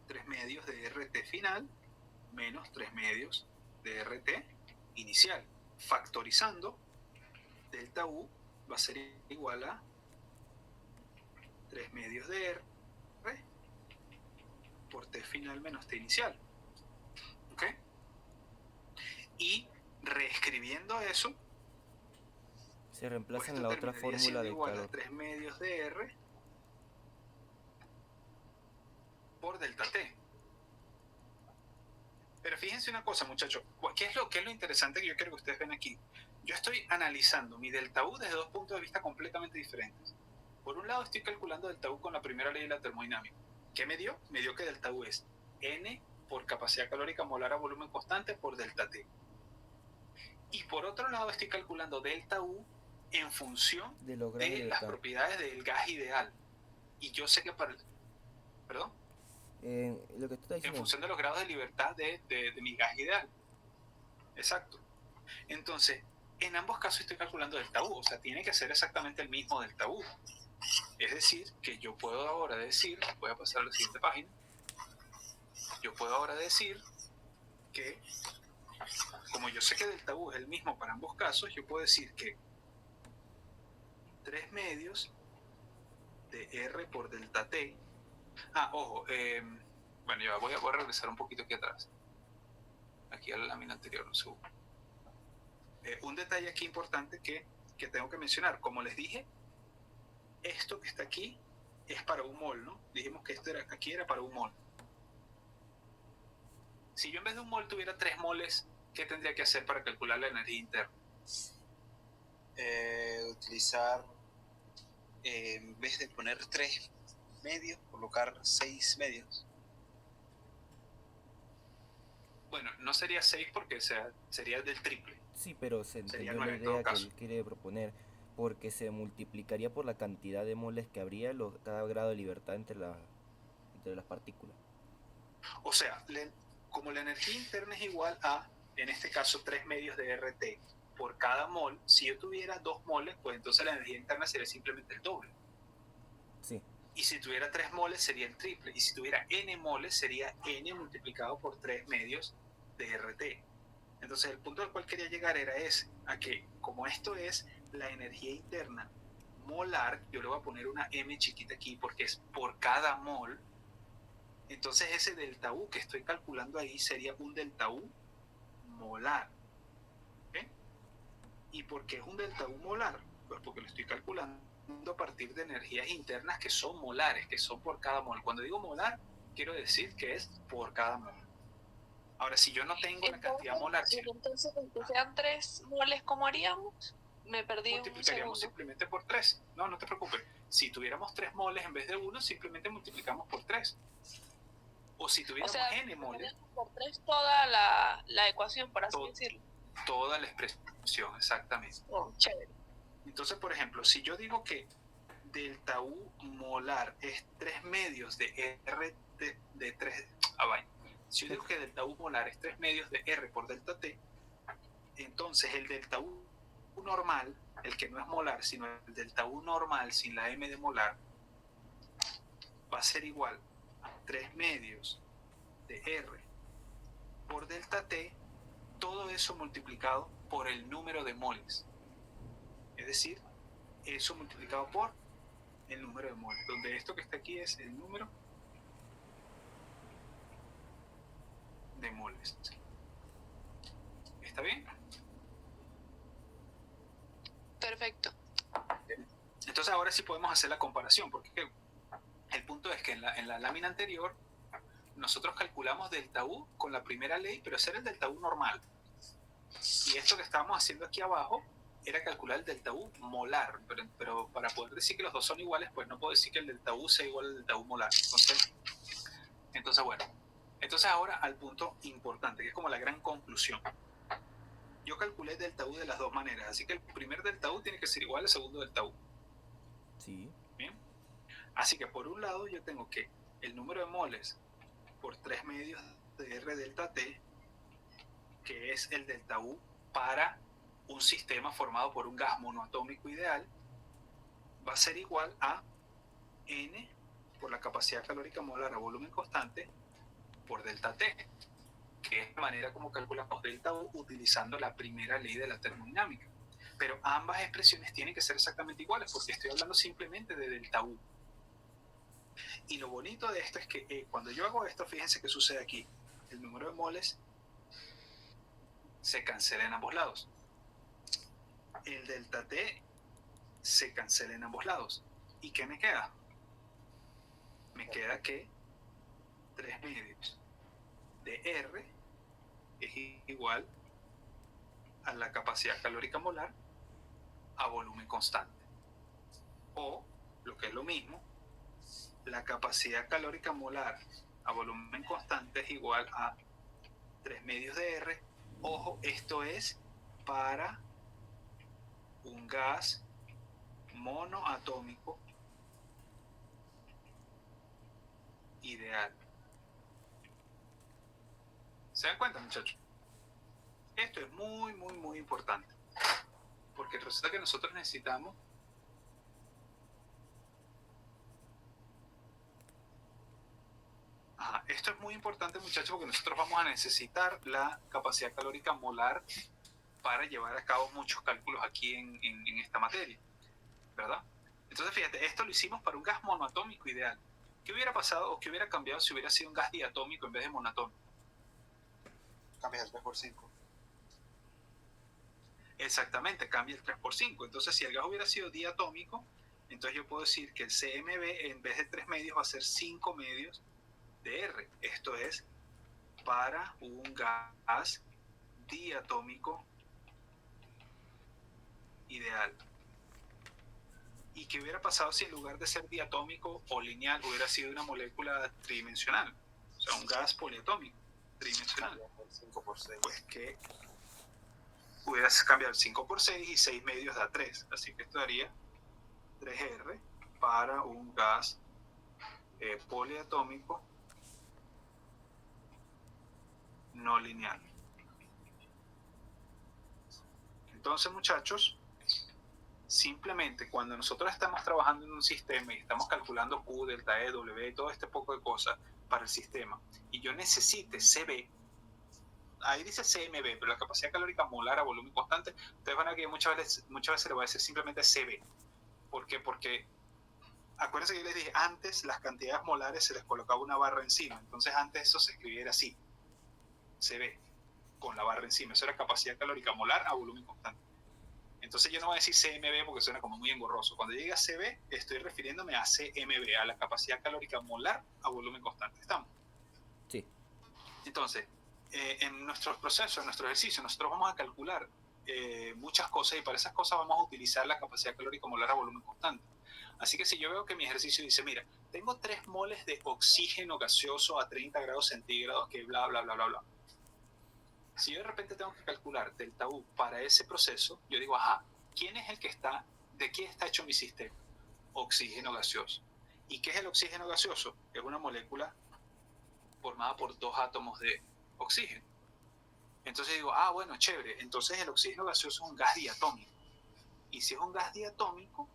3 medios de RT final menos 3 medios de RT inicial. Factorizando, delta U va a ser igual a 3 medios de R por T final menos T inicial. ¿Ok? Y reescribiendo eso, Se reemplaza pues en la otra terminaría fórmula siendo de igual calor. a 3 medios de R por delta T. Pero fíjense una cosa, muchachos, ¿qué es lo interesante que yo quiero que ustedes vean aquí? Yo estoy analizando mi delta U desde dos puntos de vista completamente diferentes. Por un lado estoy calculando delta U con la primera ley de la termodinámica. ¿Qué me dio? Me dio que delta U es N por capacidad calórica molar a volumen constante por delta T. Y por otro lado estoy calculando delta U en función De los grados de de las libertad. propiedades del gas ideal. Y yo sé que para el... ¿Perdón? Lo que tú estás En diciendo. función de los grados de libertad de mi gas ideal. Exacto. Entonces, en ambos casos estoy calculando delta U, o sea, tiene que ser exactamente el mismo delta U. Es decir, que yo puedo ahora decir, voy a pasar a la siguiente página, yo puedo ahora decir que, como yo sé que delta U es el mismo para ambos casos, yo puedo decir que 3 medios de R por delta T. Ojo, bueno, ya voy a regresar un poquito aquí atrás. Aquí a la lámina anterior, un segundo. Un detalle aquí importante que tengo que mencionar. Como les dije, esto que está aquí es para un mol, ¿no? Dijimos que aquí era para un mol. Si yo en vez de un mol tuviera 3 moles, ¿qué tendría que hacer para calcular la energía interna? Utilizar, en vez de poner 3 medios, colocar 6 medios. Bueno, no sería 6 porque sería del triple. Sí, pero se Sería entendió la 9 en todo idea que caso. él quiere proponer, porque se multiplicaría por la cantidad de moles que habría cada grado de libertad entre las partículas. O sea, como la energía interna es igual a, en este caso, 3 medios de RT por cada mol, si yo tuviera 2 moles, pues entonces la energía interna sería simplemente el doble. Sí. Y si tuviera 3 moles sería el triple. Y si tuviera n moles sería n multiplicado por 3 medios de RT. Entonces el punto al cual quería llegar era ese, a que como esto es la energía interna molar, yo le voy a poner una m chiquita aquí porque es por cada mol. Entonces ese delta U que estoy calculando ahí sería un delta U molar. ¿Okay? ¿Y por qué es un delta U molar? Pues porque lo estoy calculando a partir de energías internas que son molares, que son por cada mol. Cuando digo molar, quiero decir que es por cada mol. Ahora, si yo no tengo la cantidad molar... Entonces, aunque sean 3 moles, ¿cómo haríamos? Me perdí un multiplicaríamos segundo. simplemente por 3. No te preocupes. Si tuviéramos 3 moles en vez de 1, simplemente multiplicamos por 3. O si tuviéramos n moles... por 3 toda la ecuación, por así decirlo. Toda la expresión, exactamente. Oh, chévere. Entonces, por ejemplo, si yo digo que delta U molar es 3 medios de R de 3. Vaya. Si yo digo que delta U molar es 3 medios de R por delta T, entonces el delta U normal, el que no es molar, sino el delta U normal sin la M de molar, va a ser igual a 3 medios de R por delta T, todo eso multiplicado por el número de moles. Es decir, eso multiplicado por el número de moles, donde esto que está aquí es el número de moles. ¿Está bien? Perfecto. Entonces ahora sí podemos hacer la comparación, porque el punto es que en la lámina anterior nosotros calculamos delta U con la primera ley, pero ese era el delta U normal. Y esto que estábamos haciendo aquí abajo era calcular el delta U molar, pero para poder decir que los dos son iguales, pues no puedo decir que el delta U sea igual al delta U molar. Entonces bueno, entonces ahora al punto importante, que es como la gran conclusión. Yo calculé delta U de las dos maneras, así que el primer delta U tiene que ser igual al segundo delta U. Sí. Bien. Así que por un lado yo tengo que el número de moles por 3 medios de R delta T, que es el delta U para un sistema formado por un gas monoatómico ideal, va a ser igual a N por la capacidad calórica molar a volumen constante por delta T, que es la manera como calculamos delta U utilizando la primera ley de la termodinámica. Pero ambas expresiones tienen que ser exactamente iguales, porque estoy hablando simplemente de delta U. Y lo bonito de esto es que cuando yo hago esto, fíjense qué sucede aquí. El número de moles se cancela en ambos lados. El delta T se cancela en ambos lados. ¿Y qué me queda? Me queda que 3 medios de R es igual a la capacidad calórica molar a volumen constante. O, lo que es lo mismo, la capacidad calórica molar a volumen constante es igual a 3 medios de R. Ojo, esto es para un gas monoatómico ideal. ¿Se dan cuenta, muchachos? Esto es muy, muy, muy importante. Porque resulta que nosotros necesitamos esto es muy importante, muchachos, porque nosotros vamos a necesitar la capacidad calórica molar para llevar a cabo muchos cálculos aquí en esta materia, ¿verdad? Entonces, fíjate, esto lo hicimos para un gas monoatómico ideal. ¿Qué hubiera pasado o qué hubiera cambiado si hubiera sido un gas diatómico en vez de monoatómico? Cambia el 3 por 5. Exactamente, cambia el 3 por 5. Entonces, si el gas hubiera sido diatómico, entonces yo puedo decir que el CMB en vez de 3 medios va a ser 5 medios de R. Esto es para un gas diatómico ideal. ¿Y qué hubiera pasado si en lugar de ser diatómico o lineal hubiera sido una molécula tridimensional? O sea, un gas poliatómico tridimensional. 5 por 6. Pues que hubieras cambiado el 5 por 6 y 6 medios da 3. Así que esto daría 3R para un gas poliatómico no lineal. Entonces, muchachos, simplemente cuando nosotros estamos trabajando en un sistema y estamos calculando Q, delta E, W y todo este poco de cosas para el sistema, y yo necesite CB, ahí dice CMB, pero la capacidad calórica molar a volumen constante, ustedes van a ver que muchas veces le voy a decir simplemente CB. ¿Por qué? Porque acuérdense que yo les dije, antes las cantidades molares se les colocaba una barra encima, entonces antes eso se escribiera así, CB, con la barra encima, eso era capacidad calórica molar a volumen constante. Entonces yo no voy a decir CMB porque suena como muy engorroso. Cuando llegue a CB, estoy refiriéndome a CMB, a la capacidad calórica molar a volumen constante. ¿Estamos? Sí. Entonces, en nuestros procesos, en nuestro ejercicio, nosotros vamos a calcular muchas cosas y para esas cosas vamos a utilizar la capacidad calórica molar a volumen constante. Así que si yo veo que mi ejercicio dice, mira, tengo 3 moles de oxígeno gaseoso a 30 grados centígrados, que bla, bla, bla, bla, bla. Si yo de repente tengo que calcular delta U para ese proceso, yo digo, ajá, ¿quién es el que está, de qué está hecho mi sistema? oxígeno gaseoso. ¿Y qué es el oxígeno gaseoso? Es una molécula formada por 2 átomos de oxígeno. Entonces digo, bueno, chévere, entonces el oxígeno gaseoso es un gas diatómico. Y si es un gas diatómico,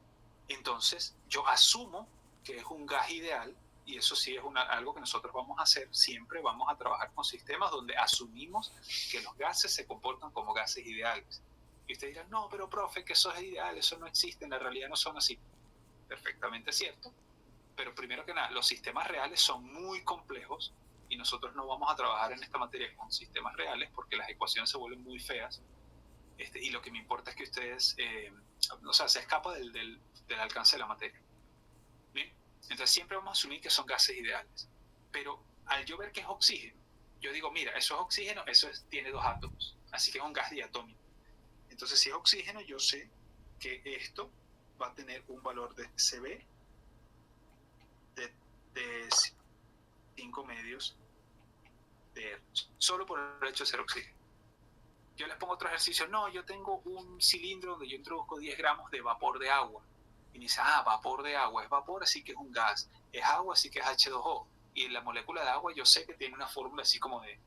entonces yo asumo que es un gas ideal, y eso sí es algo que nosotros vamos a hacer, siempre vamos a trabajar con sistemas donde asumimos que los gases se comportan como gases ideales. Y ustedes dirán, no, pero profe, que eso es ideal, eso no existe, en la realidad no son así. Perfectamente cierto, pero primero que nada, los sistemas reales son muy complejos y nosotros no vamos a trabajar en esta materia con sistemas reales porque las ecuaciones se vuelven muy feas, y lo que me importa es que ustedes, se escapa del alcance de la materia. ¿Bien? Entonces siempre vamos a asumir que son gases ideales, pero al yo ver que es oxígeno, yo digo, mira, eso es oxígeno, tiene 2 átomos, así que es un gas diatómico. Entonces si es oxígeno, yo sé que esto va a tener un valor de Cb de 5 medios de R, solo por el hecho de ser oxígeno. Yo les pongo otro ejercicio, no, yo tengo un cilindro donde yo introduzco 10 gramos de vapor de agua. Y me dice, vapor de agua, es vapor, así que es un gas, es agua, así que es H2O. Y la molécula de agua yo sé que tiene una fórmula así como de,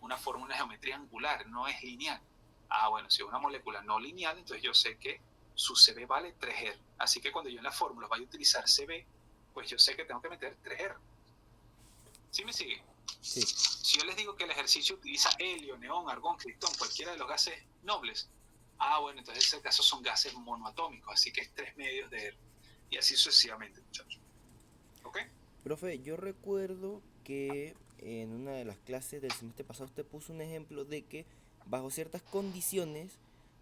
una geometría angular, no es lineal. Bueno, si es una molécula no lineal, entonces yo sé que su Cb vale 3R. Así que cuando yo en la fórmula vaya a utilizar Cb, pues yo sé que tengo que meter 3R. ¿Sí me sigue? Sí. Si yo les digo que el ejercicio utiliza helio, neón, argón, criptón, cualquiera de los gases nobles, bueno, entonces en ese caso son gases monoatómicos, así que es 3 medios de R. Y así sucesivamente, muchachos. ¿Ok? Profe, yo recuerdo que en una de las clases del semestre pasado usted puso un ejemplo de que bajo ciertas condiciones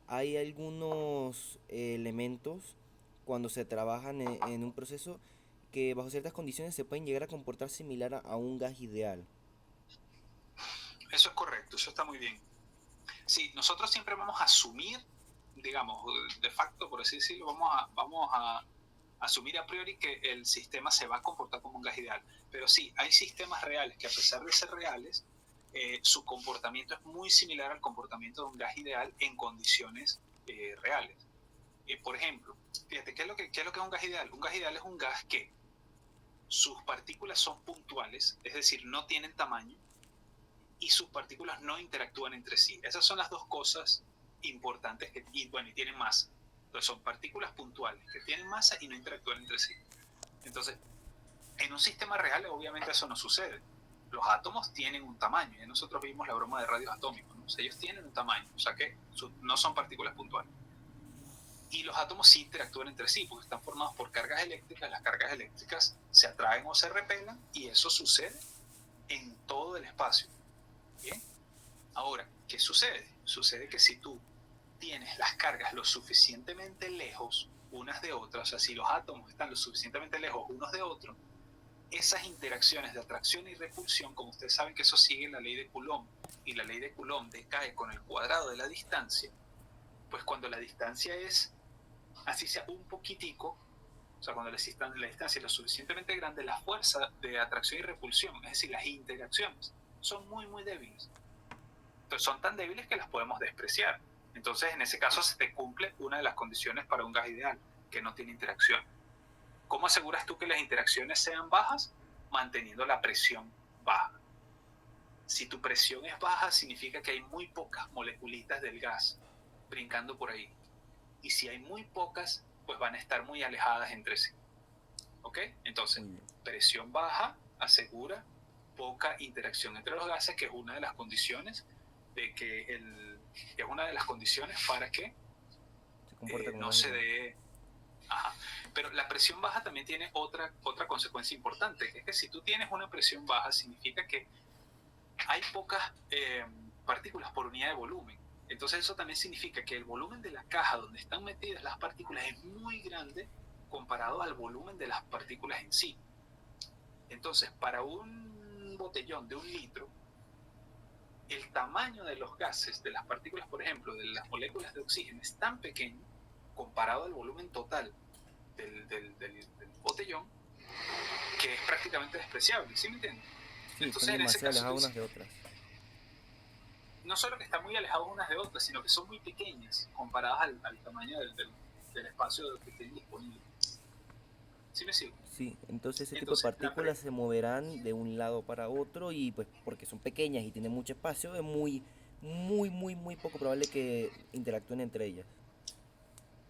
hay algunos elementos cuando se trabajan en un proceso que bajo ciertas condiciones se pueden llegar a comportar similar a un gas ideal. Eso es correcto, eso está muy bien. Sí, nosotros siempre vamos a asumir, digamos, de facto, por así decirlo, vamos a asumir a priori que el sistema se va a comportar como un gas ideal. Pero sí, hay sistemas reales que a pesar de ser reales, su comportamiento es muy similar al comportamiento de un gas ideal en condiciones reales. Por ejemplo, fíjate, ¿qué es lo que es un gas ideal? Un gas ideal es un gas que sus partículas son puntuales, es decir, no tienen tamaño, y sus partículas no interactúan entre sí. Esas son las dos cosas importantes y tienen masa. Entonces son partículas puntuales que tienen masa y no interactúan entre sí. Entonces, en un sistema real obviamente eso no sucede. Los átomos tienen un tamaño. Y nosotros vimos la broma de radios atómicos, ¿no? O sea, ellos tienen un tamaño, o sea que no son partículas puntuales. Y los átomos sí interactúan entre sí porque están formados por cargas eléctricas. Las cargas eléctricas se atraen o se repelan y eso sucede en todo el espacio. ¿Bien? Ahora, ¿qué sucede? Sucede que si tú tienes las cargas lo suficientemente lejos unas de otras, o sea, si los átomos están lo suficientemente lejos unos de otros, esas interacciones de atracción y repulsión, como ustedes saben que eso sigue la ley de Coulomb, y la ley de Coulomb decae con el cuadrado de la distancia, pues cuando la distancia es, así sea un poquitico, o sea, cuando la distancia es lo suficientemente grande, la fuerza de atracción y repulsión, es decir, las interacciones, son muy, muy débiles. Entonces son tan débiles que las podemos despreciar. Entonces en ese caso se te cumple una de las condiciones para un gas ideal, que no tiene interacción. ¿Cómo aseguras tú que las interacciones sean bajas? Manteniendo la presión baja. Si tu presión es baja, significa que hay muy pocas moleculitas del gas brincando por ahí. Y si hay muy pocas, pues van a estar muy alejadas entre sí. ¿Ok? Entonces, presión baja asegura poca interacción entre los gases, que es una de las condiciones para que Se comporta como no gas se ideal. dé. Ajá. Pero la presión baja también tiene otra consecuencia importante, que es que si tú tienes una presión baja, significa que hay pocas partículas por unidad de volumen. Entonces eso también significa que el volumen de la caja donde están metidas las partículas es muy grande comparado al volumen de las partículas en sí. Entonces, para un botellón de 1 litro, el tamaño de los gases, de las partículas, por ejemplo, de las moléculas de oxígeno, es tan pequeño comparado al volumen total del botellón, que es prácticamente despreciable, ¿sí me entiendes? Sí, Entonces, son en ese demasiado caso, alejadas unas de otras. no solo que están muy alejadas unas de otras, sino que son muy pequeñas comparadas al tamaño del espacio que tienen disponible. ¿Sí me sigo? Sí, entonces ese tipo de Entonces, partículas se moverán de un lado para otro y pues porque son pequeñas y tienen mucho espacio, es muy poco probable que interactúen entre ellas.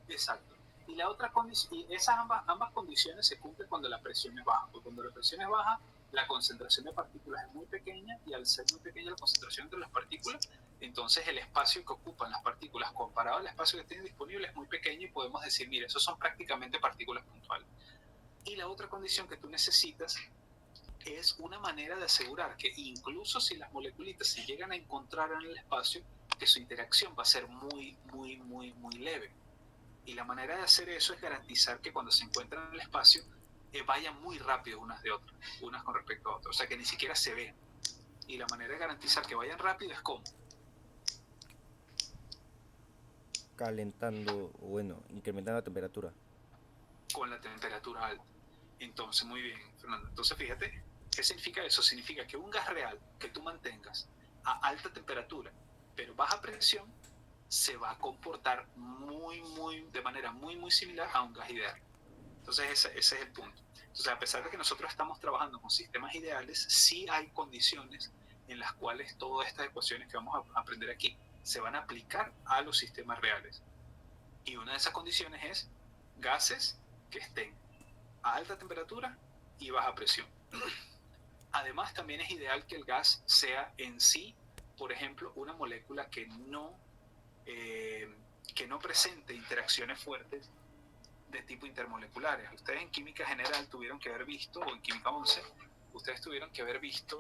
exacto. Y la otra condición, y esas ambas condiciones se cumplen cuando la presión es baja, porque cuando la presión es baja, la concentración de partículas es muy pequeña y al ser muy pequeña la concentración entre las partículas, entonces el espacio que ocupan las partículas comparado al espacio que tienen disponible es muy pequeño y podemos decir, mire, esos son prácticamente partículas puntuales. Y la otra condición que tú necesitas es una manera de asegurar que incluso si las moleculitas se llegan a encontrar en el espacio, que su interacción va a ser muy leve. Y la manera de hacer eso es garantizar que cuando se encuentran en el espacio vayan muy rápido unas de otras, unas con respecto a otras, o sea que ni siquiera se ven. Y la manera de garantizar que vayan rápido es como Calentando, o bueno, incrementando la temperatura. con la temperatura alta. Entonces, muy bien, Fernando. Entonces, fíjate, ¿qué significa eso? Significa que un gas real que tú mantengas a alta temperatura, pero baja presión, se va a comportar de manera muy similar a un gas ideal. Entonces, ese es el punto. Entonces, a pesar de que nosotros estamos trabajando con sistemas ideales, sí hay condiciones en las cuales todas estas ecuaciones que vamos a aprender aquí se van a aplicar a los sistemas reales. Y una de esas condiciones es gases que estén a alta temperatura y baja presión. Además, también es ideal que el gas sea en sí, por ejemplo, una molécula que no presente interacciones fuertes de tipo intermoleculares. Ustedes en química general tuvieron que haber visto, o en química 11, ustedes tuvieron que haber visto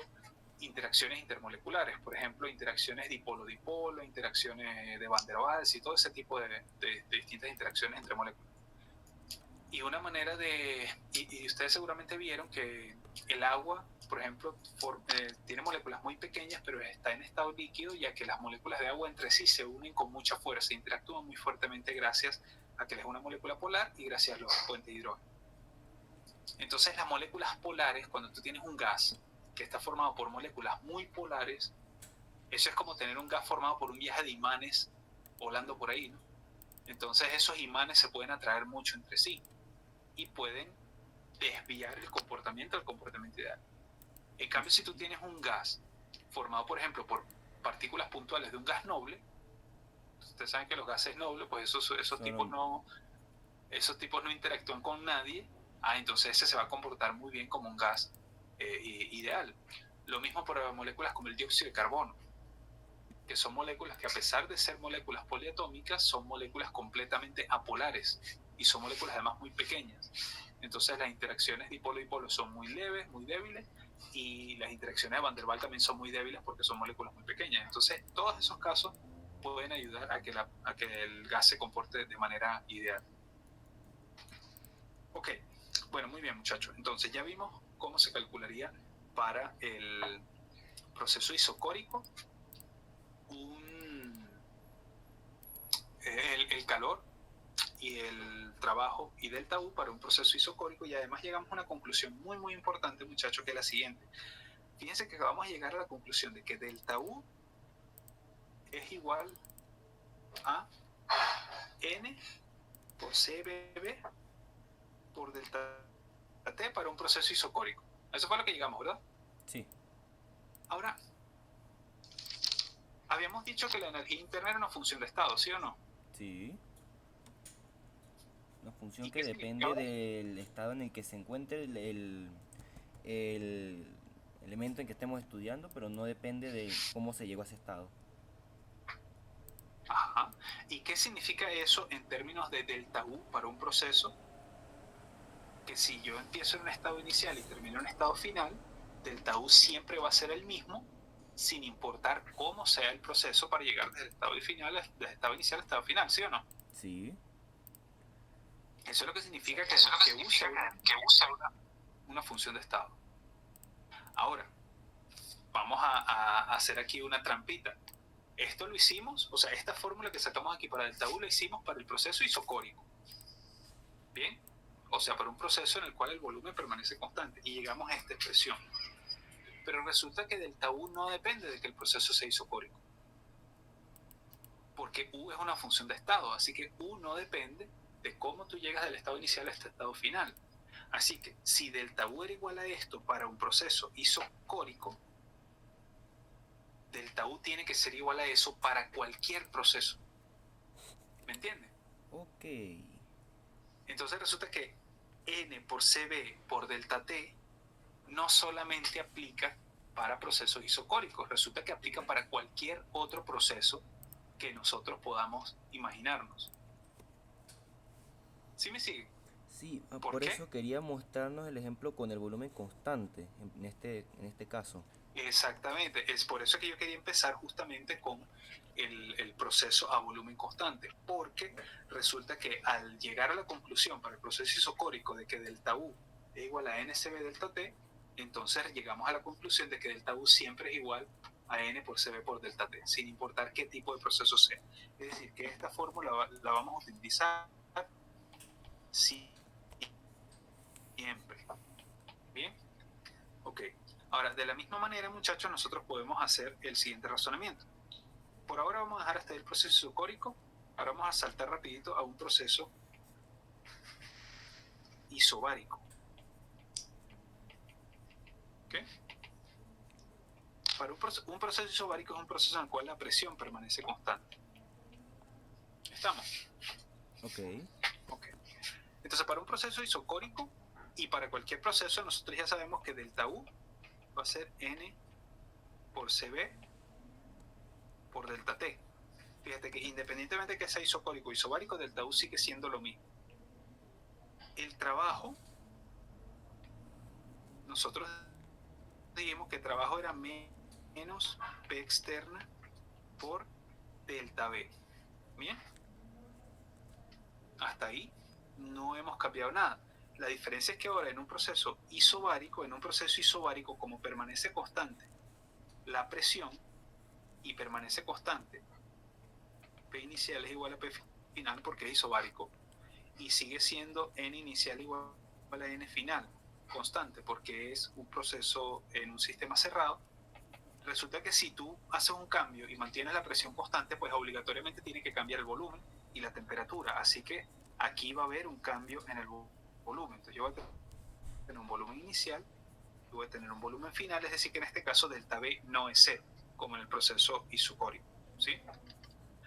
interacciones intermoleculares, por ejemplo, interacciones dipolo-dipolo, interacciones de Van der Waals y todo ese tipo de distintas interacciones entre moléculas. Y una manera y ustedes seguramente vieron que el agua, por ejemplo, tiene moléculas muy pequeñas, pero está en estado líquido, ya que las moléculas de agua entre sí se unen con mucha fuerza, interactúan muy fuertemente gracias a que es una molécula polar y gracias a los puentes de hidrógeno. Entonces las moléculas polares, cuando tú tienes un gas que está formado por moléculas muy polares, eso es como tener un gas formado por un viaje de imanes volando por ahí, ¿no? Entonces esos imanes se pueden atraer mucho entre sí y pueden desviar el comportamiento del comportamiento ideal. En cambio, si tú tienes un gas formado, por ejemplo, por partículas puntuales de un gas noble, ustedes saben que los gases nobles, pues esos tipos no interactúan con nadie, entonces ese se va a comportar muy bien como un gas ideal. Lo mismo para moléculas como el dióxido de carbono, que son moléculas que a pesar de ser moléculas poliatómicas, son moléculas completamente apolares y son moléculas además muy pequeñas. Entonces las interacciones dipolo-dipolo son muy leves, muy débiles, y las interacciones de Van der Waals también son muy débiles porque son moléculas muy pequeñas. Entonces todos esos casos pueden ayudar a que el gas se comporte de manera ideal. Ok, bueno, muy bien muchachos. Entonces ya vimos cómo se calcularía para el proceso isocórico el calor y el trabajo y delta U para un proceso isocórico, y además llegamos a una conclusión muy importante muchachos, que es la siguiente. Fíjense que vamos a llegar a la conclusión de que delta U es igual a N por CBB por delta T para un proceso isocórico. Eso fue lo que llegamos, ¿verdad? Sí. Ahora, habíamos dicho que la energía interna era una función de estado, ¿sí o no? Sí. Una función ¿Y que qué significa depende ahora? del estado en el que se encuentre el elemento en que estemos estudiando, pero no depende de cómo se llegó a ese estado. Ajá. ¿Y qué significa eso en términos de delta U para un proceso? Que si yo empiezo en un estado inicial y termino en un estado final, delta U siempre va a ser el mismo, sin importar cómo sea el proceso para llegar del estado inicial al estado final, ¿sí o no? Sí. Eso es lo que significa que usa una función de estado. Ahora, vamos a hacer aquí una trampita. Esto lo hicimos, o sea, esta fórmula que sacamos aquí para delta U la hicimos para el proceso isocórico. ¿Bien? O sea, para un proceso en el cual el volumen permanece constante, y llegamos a esta expresión. Pero resulta que delta U no depende de que el proceso sea isocórico, porque U es una función de estado, así que U no depende de cómo tú llegas del estado inicial a este estado final. Así que si delta U era igual a esto para un proceso isocórico, delta U tiene que ser igual a eso para cualquier proceso. ¿Me entiendes? Ok. Entonces resulta que N por CB por delta T no solamente aplica para procesos isocóricos, resulta que aplica para cualquier otro proceso que nosotros podamos imaginarnos. ¿Sí me sigue? Sí, ¿Por por qué? eso quería mostrarnos el ejemplo con el volumen constante, en este caso. Exactamente, es por eso que yo quería empezar justamente con el proceso a volumen constante, porque resulta que al llegar a la conclusión para el proceso isocórico de que delta U es igual a NCB delta T, entonces llegamos a la conclusión de que delta U siempre es igual a N por CB por delta T, sin importar qué tipo de proceso sea. Es decir, que esta fórmula la vamos a utilizar siempre. ¿Bien? Ok. Ahora, de la misma manera, muchachos, nosotros podemos hacer el siguiente razonamiento. Por ahora vamos a dejar hasta el proceso isocórico. Ahora vamos a saltar rapidito a un proceso isobárico. ¿Ok? Para un proceso isobárico es un proceso en el cual la presión permanece constante. ¿Estamos? Ok. Ok. Entonces, para un proceso isocórico y para cualquier proceso, nosotros ya sabemos que delta U va a ser N por CB por delta T. Fíjate que independientemente de que sea isocórico o isobárico, delta U sigue siendo lo mismo. El trabajo, nosotros dijimos que el trabajo era menos P externa por delta B. Bien, hasta ahí no hemos cambiado nada. La diferencia es que ahora en un proceso isobárico, como permanece constante la presión y permanece constante P inicial es igual a P final porque es isobárico y sigue siendo N inicial igual a N final constante porque es un proceso en un sistema cerrado. Resulta que si tú haces un cambio y mantienes la presión constante, pues obligatoriamente tiene que cambiar el volumen y la temperatura. Así que aquí va a haber un cambio en el volumen. Entonces yo voy a tener un volumen inicial y voy a tener un volumen final, es decir que en este caso delta B no es cero, como en el proceso isocórico. ¿Sí?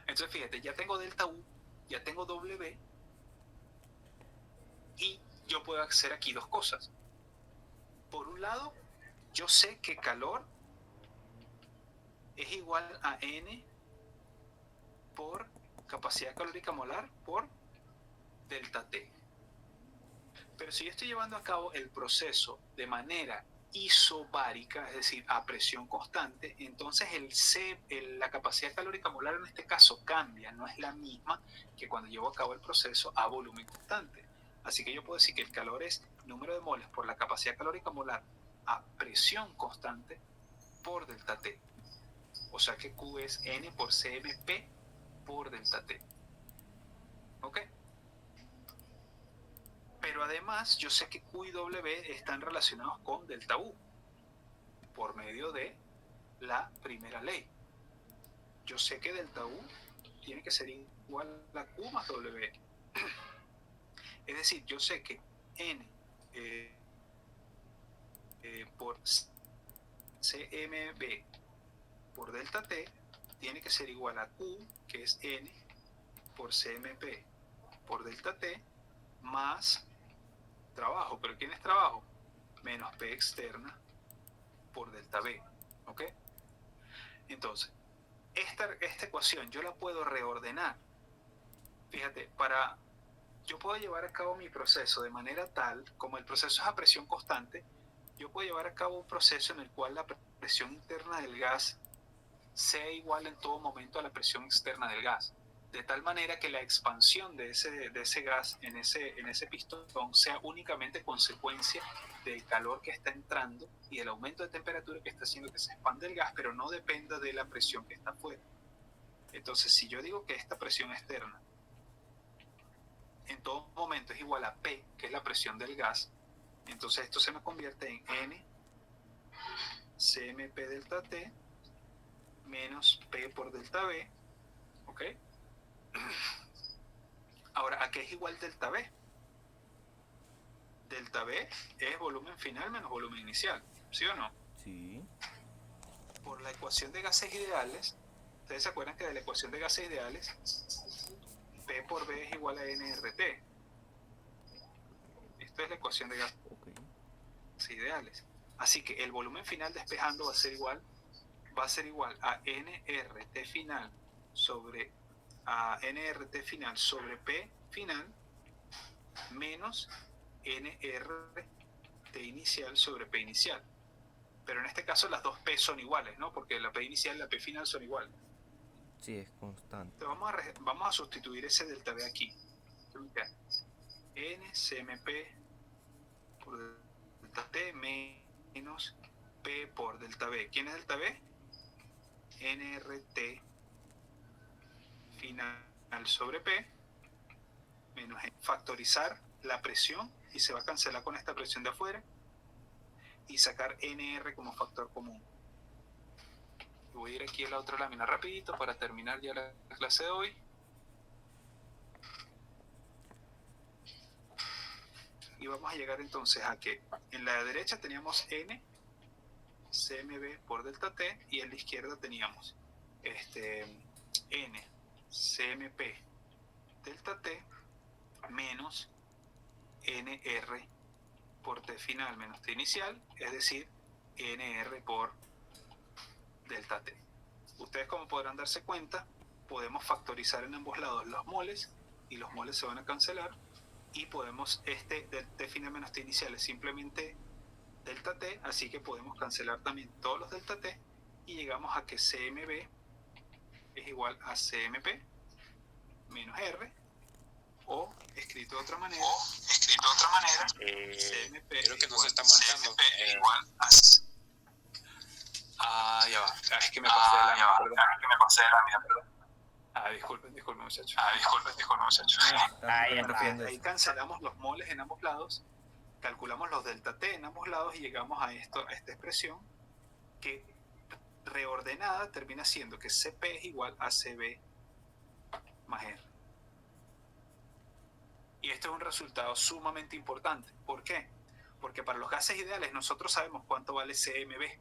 Entonces fíjate, ya tengo delta U, ya tengo W y yo puedo hacer aquí dos cosas. Por un lado, yo sé que calor es igual a N por capacidad calórica molar por delta T. Pero si yo estoy llevando a cabo el proceso de manera isobárica, es decir, a presión constante, entonces la capacidad calórica molar en este caso cambia, no es la misma que cuando llevo a cabo el proceso a volumen constante. Así que yo puedo decir que el calor es número de moles por la capacidad calórica molar a presión constante por delta T. O sea que Q es N por CMP por delta T. ¿Ok? Pero además yo sé que Q y W están relacionados con delta U por medio de la primera ley. Yo sé que delta U tiene que ser igual a Q más W. Es decir, yo sé que N por CMB por delta T tiene que ser igual a Q, que es N por CMP por delta T, más trabajo. ¿Pero quién es trabajo? Menos P externa por delta B. ¿Ok? Entonces, esta ecuación yo la puedo reordenar. Fíjate, yo puedo llevar a cabo mi proceso de manera tal, como el proceso es a presión constante, yo puedo llevar a cabo un proceso en el cual la presión interna del gas sea igual en todo momento a la presión externa del gas, de tal manera que la expansión de ese gas en ese pistón sea únicamente consecuencia del calor que está entrando y el aumento de temperatura que está haciendo que se expanda el gas, pero no dependa de la presión que está afuera. Entonces, si yo digo que esta presión externa en todo momento es igual a P, que es la presión del gas, entonces esto se me convierte en N CMP delta T menos P por delta B, ¿ok? Ahora, ¿a qué es igual delta B? delta B es volumen final menos volumen inicial, ¿sí o no? Sí. Por la ecuación de gases ideales, ustedes se acuerdan que de la ecuación de gases ideales, P por B es igual a nRT. Esto es la ecuación de gases Ok. ideales. Así que el volumen final despejando va a ser igual a nRT final sobre P final menos nRT inicial sobre P inicial. Pero en este caso las dos P son iguales, ¿no? Porque la P inicial y la P final son iguales. Sí, es constante. Entonces vamos a sustituir ese delta B aquí. N CMP por delta T menos P por delta B. ¿Quién es delta B? nRT final sobre P menos factorizar la presión y se va a cancelar con esta presión de afuera y sacar NR como factor común. Voy a ir aquí a la otra lámina rapidito para terminar ya la clase de hoy. Y vamos a llegar entonces a que en la derecha teníamos N CMB por delta T y en la izquierda teníamos N CMP delta T menos NR por T final menos T inicial, es decir, NR por delta T. Ustedes, como podrán darse cuenta, podemos factorizar en ambos lados los moles y los moles se van a cancelar y podemos, del T final menos T inicial es simplemente delta T, así que podemos cancelar también todos los delta T y llegamos a que CMB es igual a CMP menos R, o escrito de otra manera, CMP Creo que nos igual, está marcando. CMP igual a... ya va. Es que me pasé de lámina, perdón. Disculpen, muchachos. Ahí cancelamos los moles en ambos lados, calculamos los delta T en ambos lados y llegamos a esta expresión que reordenada termina siendo que CP es igual a CB más R. Y esto es un resultado sumamente importante. ¿Por qué? Porque para los gases ideales nosotros sabemos cuánto vale CMB.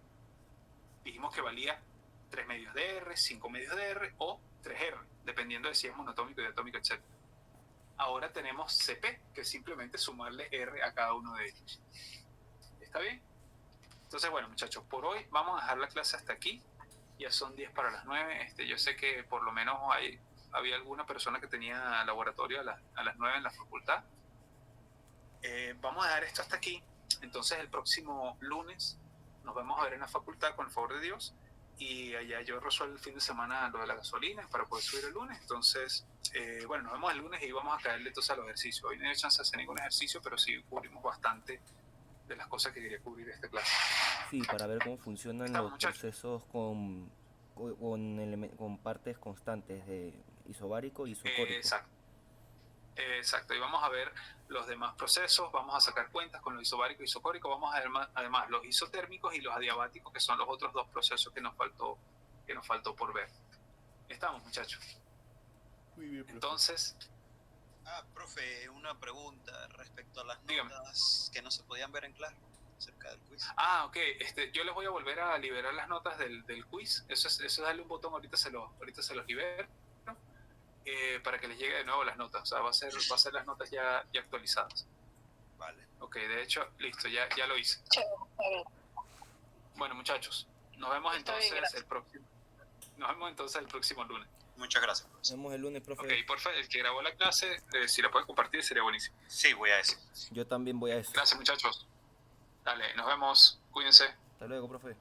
Dijimos que valía 3 medios de R, 5 medios de R o 3R, dependiendo de si es monotómico, diatómico, etc. Ahora tenemos CP, que es simplemente sumarle R a cada uno de ellos. ¿Está bien? Entonces, bueno, muchachos, por hoy vamos a dejar la clase hasta aquí. Ya son 10 para las 9. Yo sé que por lo menos había alguna persona que tenía laboratorio a las 9 en la facultad. Vamos a dejar esto hasta aquí. Entonces, el próximo lunes nos vamos a ver en la facultad con el favor de Dios. Y allá yo resuelvo el fin de semana lo de la gasolina para poder subir el lunes. Entonces, bueno, nos vemos el lunes y vamos a caerle entonces a los ejercicios. Hoy no hay chance de hacer ningún ejercicio, pero sí cubrimos bastante de las cosas que quería cubrir esta clase. Sí, para ver cómo funcionan los procesos con partes constantes de isobárico y isocórico. Exacto, y vamos a ver los demás procesos, vamos a sacar cuentas con lo isobárico y isocórico, vamos a ver además los isotérmicos y los adiabáticos, que son los otros dos procesos que nos faltó por ver. ¿Estamos, muchachos? Muy bien, profe. Entonces... profe, una pregunta respecto a las dígame. Notas que no se podían ver en clase acerca del quiz. Ok, yo les voy a volver a liberar las notas del quiz, eso es darle un botón, ahorita se los libero. Para que les llegue de nuevo las notas, o sea, va a ser las notas ya actualizadas. Vale. Ok, de hecho, listo, ya lo hice. Bueno, muchachos, nos vemos entonces el próximo lunes. Muchas gracias, profesor. Nos vemos el lunes, profe. Ok, porfa, el que grabó la clase, si la puede compartir sería buenísimo. Sí, voy a eso. Yo también voy a eso. Gracias, muchachos. Dale, nos vemos, cuídense. Hasta luego, profe.